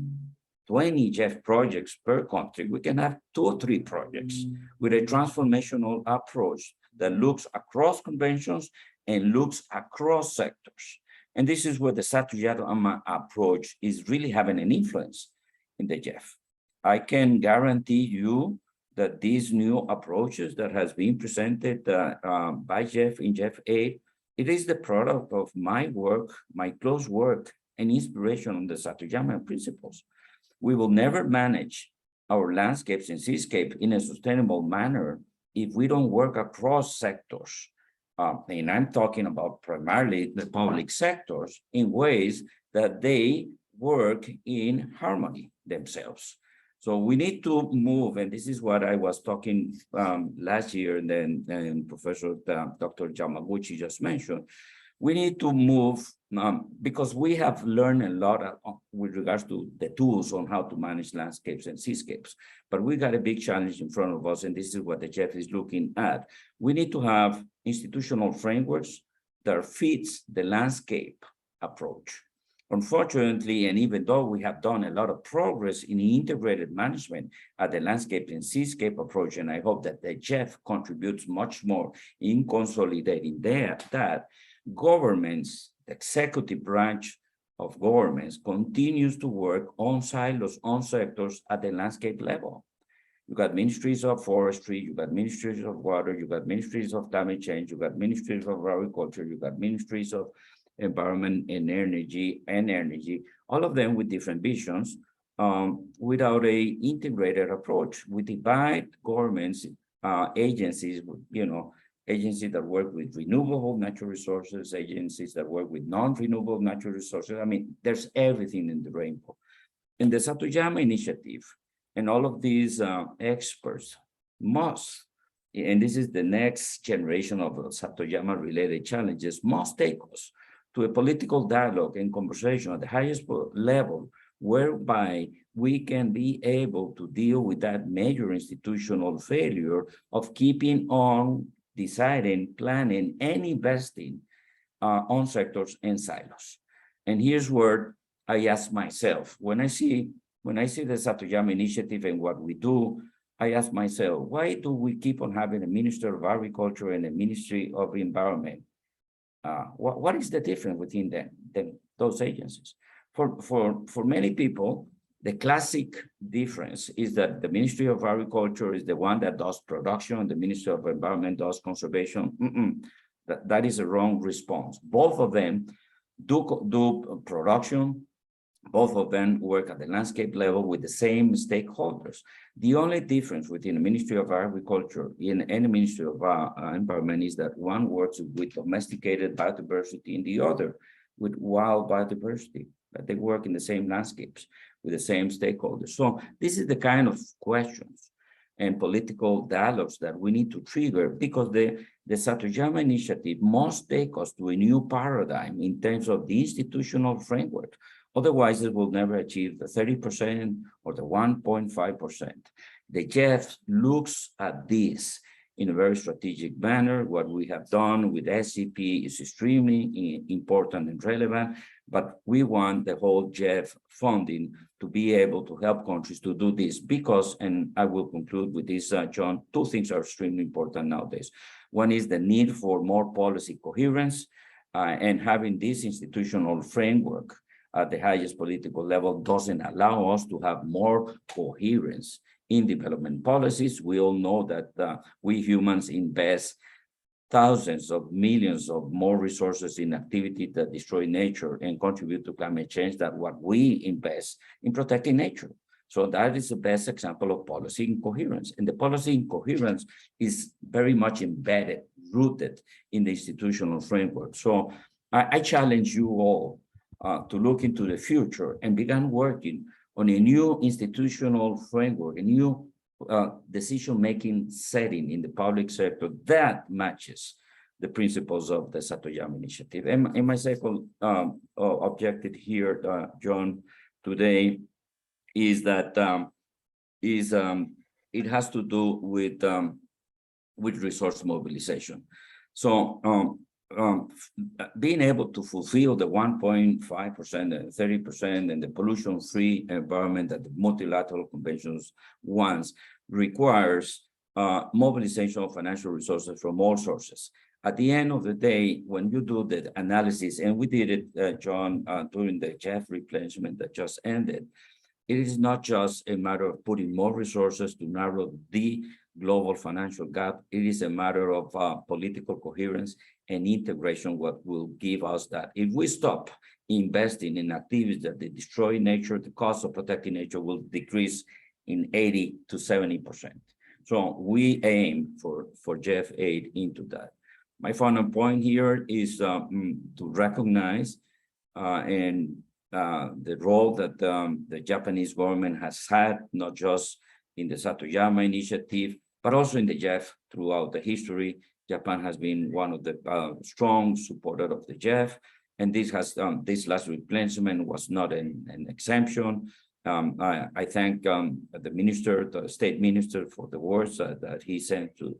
20 JEF projects per country, we can have 2 or 3 projects with a transformational approach that looks across conventions and looks across sectors. And this is where the Satoyama approach is really having an influence in the JEF. I can guarantee you that these new approaches that has been presented by JEF in JEF 8, it is the product of my work, my close work, and inspiration on the Satoyama principles. We will never manage our landscapes and seascape in a sustainable manner if we don't work across sectors. And I'm talking about primarily the public sectors in ways that they work in harmony themselves. So we need to move, and this is what I was talking last year, and then Professor Dr. Yamaguchi just mentioned. We need to move because we have learned a lot with regards to the tools on how to manage landscapes and seascapes, but we got a big challenge in front of us, and this is what the JEF is looking at. We need to have institutional frameworks that fits the landscape approach. Unfortunately, and even though we have done a lot of progress in integrated management at the landscape and seascape approach, and I hope that the JEF contributes much more in consolidating that, governments, the executive branch of governments continues to work on silos, on sectors at the landscape level. You got ministries of forestry, you got ministries of water, you got ministries of climate change, you got ministries of agriculture, you got ministries of environment and energy, all of them with different visions, without a integrated approach. We divide governments, agencies, agencies that work with renewable natural resources, agencies that work with non-renewable natural resources. I mean, there's everything in the rainbow. And the Satoyama Initiative and all of these experts must and this is the next generation of Satoyama-related challenges, must take us to a political dialogue and conversation at the highest level, whereby we can be able to deal with that major institutional failure of keeping on deciding, planning, and investing on sectors and silos. And here's where I ask myself, when I see the Satoyama Initiative and what we do, I ask myself, why do we keep on having a Minister of Agriculture and a Ministry of Environment? What is the difference between those agencies? For many people, the classic difference is that the Ministry of Agriculture is the one that does production, and the Ministry of Environment does conservation. That is a wrong response. Both of them do production. Both of them work at the landscape level with the same stakeholders. The only difference within the Ministry of Agriculture and any Ministry of Environment is that one works with domesticated biodiversity and the other with wild biodiversity, but they work in the same landscapes with the same stakeholders. So this is the kind of questions and political dialogues that we need to trigger, because the Satoyama Initiative must take us to a new paradigm in terms of the institutional framework. Otherwise, it will never achieve the 30% or the 1.5%. The GEF looks at this in a very strategic manner. What we have done with SCP is extremely important and relevant, but we want the whole GEF funding to be able to help countries to do this because, and I will conclude with this, John, two things are extremely important nowadays. One is the need for more policy coherence, and having this institutional framework at the highest political level doesn't allow us to have more coherence in development policies. We all know that we humans invest thousands of millions of more resources in activity that destroy nature and contribute to climate change than what we invest in protecting nature. So that is the best example of policy incoherence. And the policy incoherence is very much embedded, rooted in the institutional framework. So I challenge you all to look into the future and begin working on a new institutional framework, a new decision-making setting in the public sector that matches the principles of the Satoyama Initiative. And my second objective here, John, today is that it has to do with resource mobilization. So being able to fulfill the 1.5% and 30% and the pollution-free environment that the multilateral conventions wants requires mobilization of financial resources from all sources. At the end of the day, when you do the analysis, and we did it, John, during the GEF replenishment that just ended, it is not just a matter of putting more resources to narrow the global financial gap. It is a matter of political coherence and integration, what will give us that. If we stop investing in activities that they destroy nature, the cost of protecting nature will decrease in 80 to 70%. So we aim for GEF aid into that. My final point here is to recognize the role that the Japanese government has had, not just in the Satoyama Initiative, but also in the GEF throughout the history. Japan has been one of the strong supporters of the GEF, and this last replenishment was not an exemption. I thank the state minister for the words that he sent to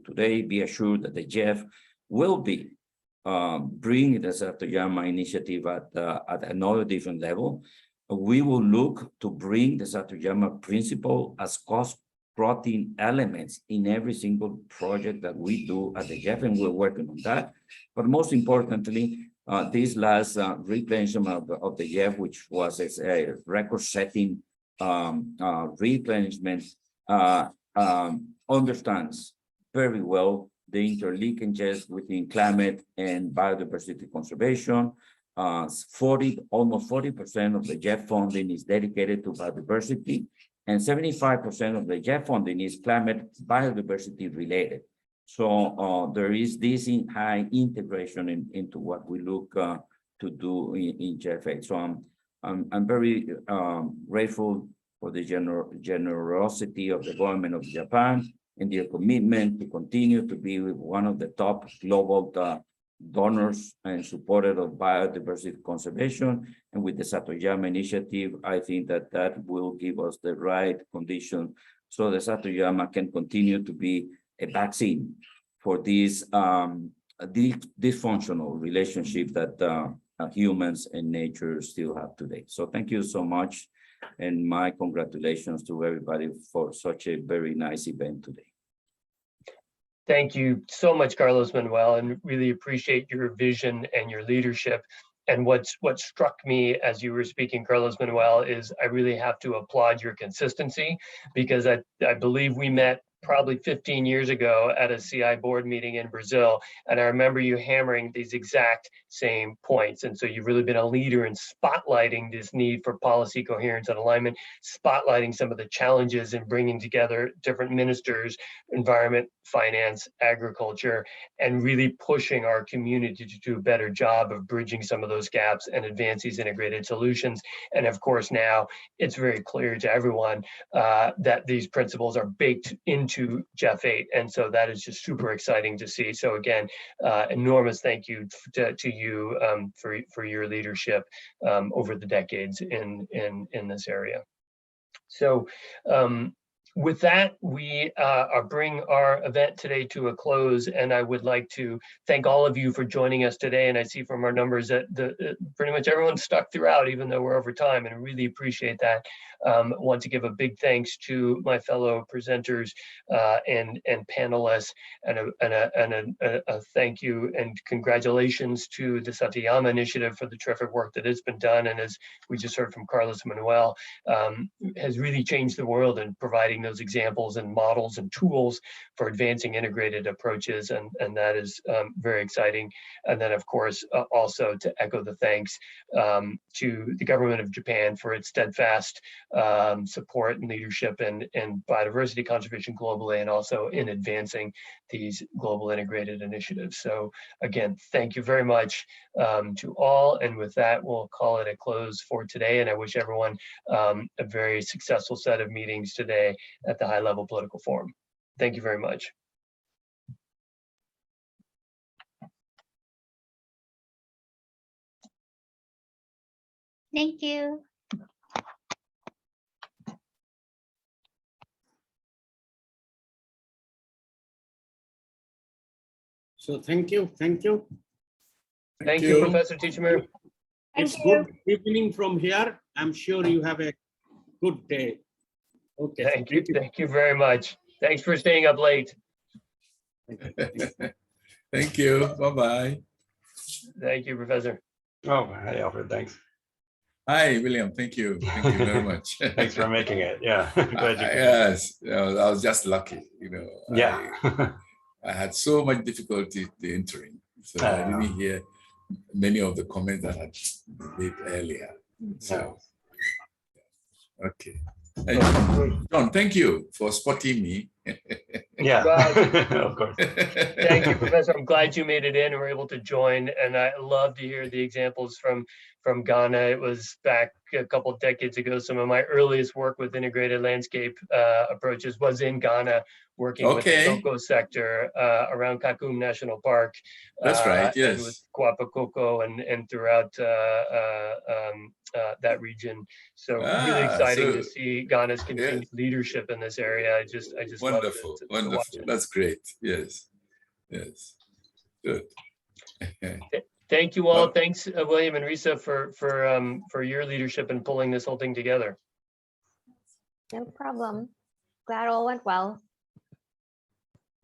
today. Be assured that the GEF will be bringing the Satoyama Initiative at another different level. We will look to bring the Satoyama principle as cost-cutting elements in every single project that we do at the GEF, and we're working on that. But most importantly, this last replenishment of the GEF, which was a record-setting replenishment, understands very well the interlinkages within climate and biodiversity conservation. Almost 40% of the GEF funding is dedicated to biodiversity, and 75% of the GEF funding is climate biodiversity related. So there is this high integration into what we look to do in GEF aid. So I'm very grateful for the generosity of the government of Japan and their commitment to continue to be one of the top global donors and supporters of biodiversity conservation. And with the Satoyama Initiative, I think that that will give us the right condition so the Satoyama can continue to be a vaccine for these dysfunctional relationship that humans and nature still have today. So thank you so much. And my congratulations to everybody for such a very nice event today. Thank you so much, Carlos Manuel, and really appreciate your vision and your leadership. And what struck me as you were speaking, Carlos Manuel, is I really have to applaud your consistency, because I believe we met probably 15 years ago at a CI board meeting in Brazil. And I remember you hammering these exact same points. And so you've really been a leader in spotlighting this need for policy coherence and alignment, spotlighting some of the challenges in bringing together different ministers, environment, finance, agriculture, and really pushing our community to do a better job of bridging some of those gaps and advance these integrated solutions. And of course, now it's very clear to everyone that these principles are baked into Jeff 8, and so that is just super exciting to see. So again, enormous thank you to you for your leadership over the decades in this area. So with that, we bring our event today to a close, and I would like to thank all of you for joining us today. And I see from our numbers that pretty much everyone stuck throughout, even though we're over time, and I really appreciate that. Want to give a big thanks to my fellow presenters and panelists, and a thank you and congratulations to the Satoyama Initiative for the terrific work that has been done, and as we just heard from Carlos Manuel, has really changed the world in providing those examples and models and tools for advancing integrated approaches, and that is very exciting. And then of course also to echo the thanks to the government of Japan for its steadfast support and leadership and biodiversity conservation globally, and also in advancing these global integrated initiatives. So again, thank you very much to all, and with that we'll call it a close for today, and I wish everyone a very successful set of meetings today at the High Level Political Forum. Thank you very much. Thank you. So thank you. Thank you, Professor Tichamir. It's good evening from here. I'm sure you have a good day. Okay. Thank you very much. Thanks for staying up late. Thank you. Bye-bye. Thank you, Professor. Oh, hi, Alfred. Thanks. Hi, William. Thank you. Thank you very much. Thanks for making it. Yeah. Glad you could. Yes, I was just lucky. Yeah. I had so much difficulty entering, so I didn't hear many of the comments that I had made earlier. So, okay. And John, thank you for spotting me. Yeah, of course. Thank you, Professor. I'm glad you made it in and were able to join. And I love to hear the examples from Ghana. It was back a couple of decades ago. Some of my earliest work with integrated landscape approaches was in Ghana, working with the cocoa sector around Kakum National Park. That's right, yes. And with Kwapa Cocoa and throughout that region. So really exciting to see Ghana's continued leadership in this area. I just wonderful, wonderful. That's great. Yes, yes, good. Thank you all. Thanks, William and Risa, for your leadership in pulling this whole thing together. No problem. Glad all went well.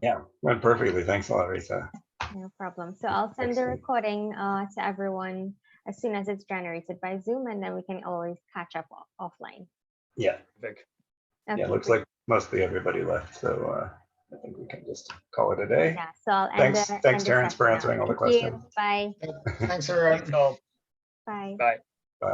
Yeah, went perfectly. Thanks a lot, Risa. No problem. So I'll send the recording to everyone as soon as it's generated by Zoom, and then we can always catch up offline. Yeah. Perfect. Okay. Yeah, looks like mostly everybody left, so I think we can just call it a day. Yeah. So I'll end thanks, Terrence, for answering all the questions. Bye. Thanks, everyone. Bye. Bye. Bye.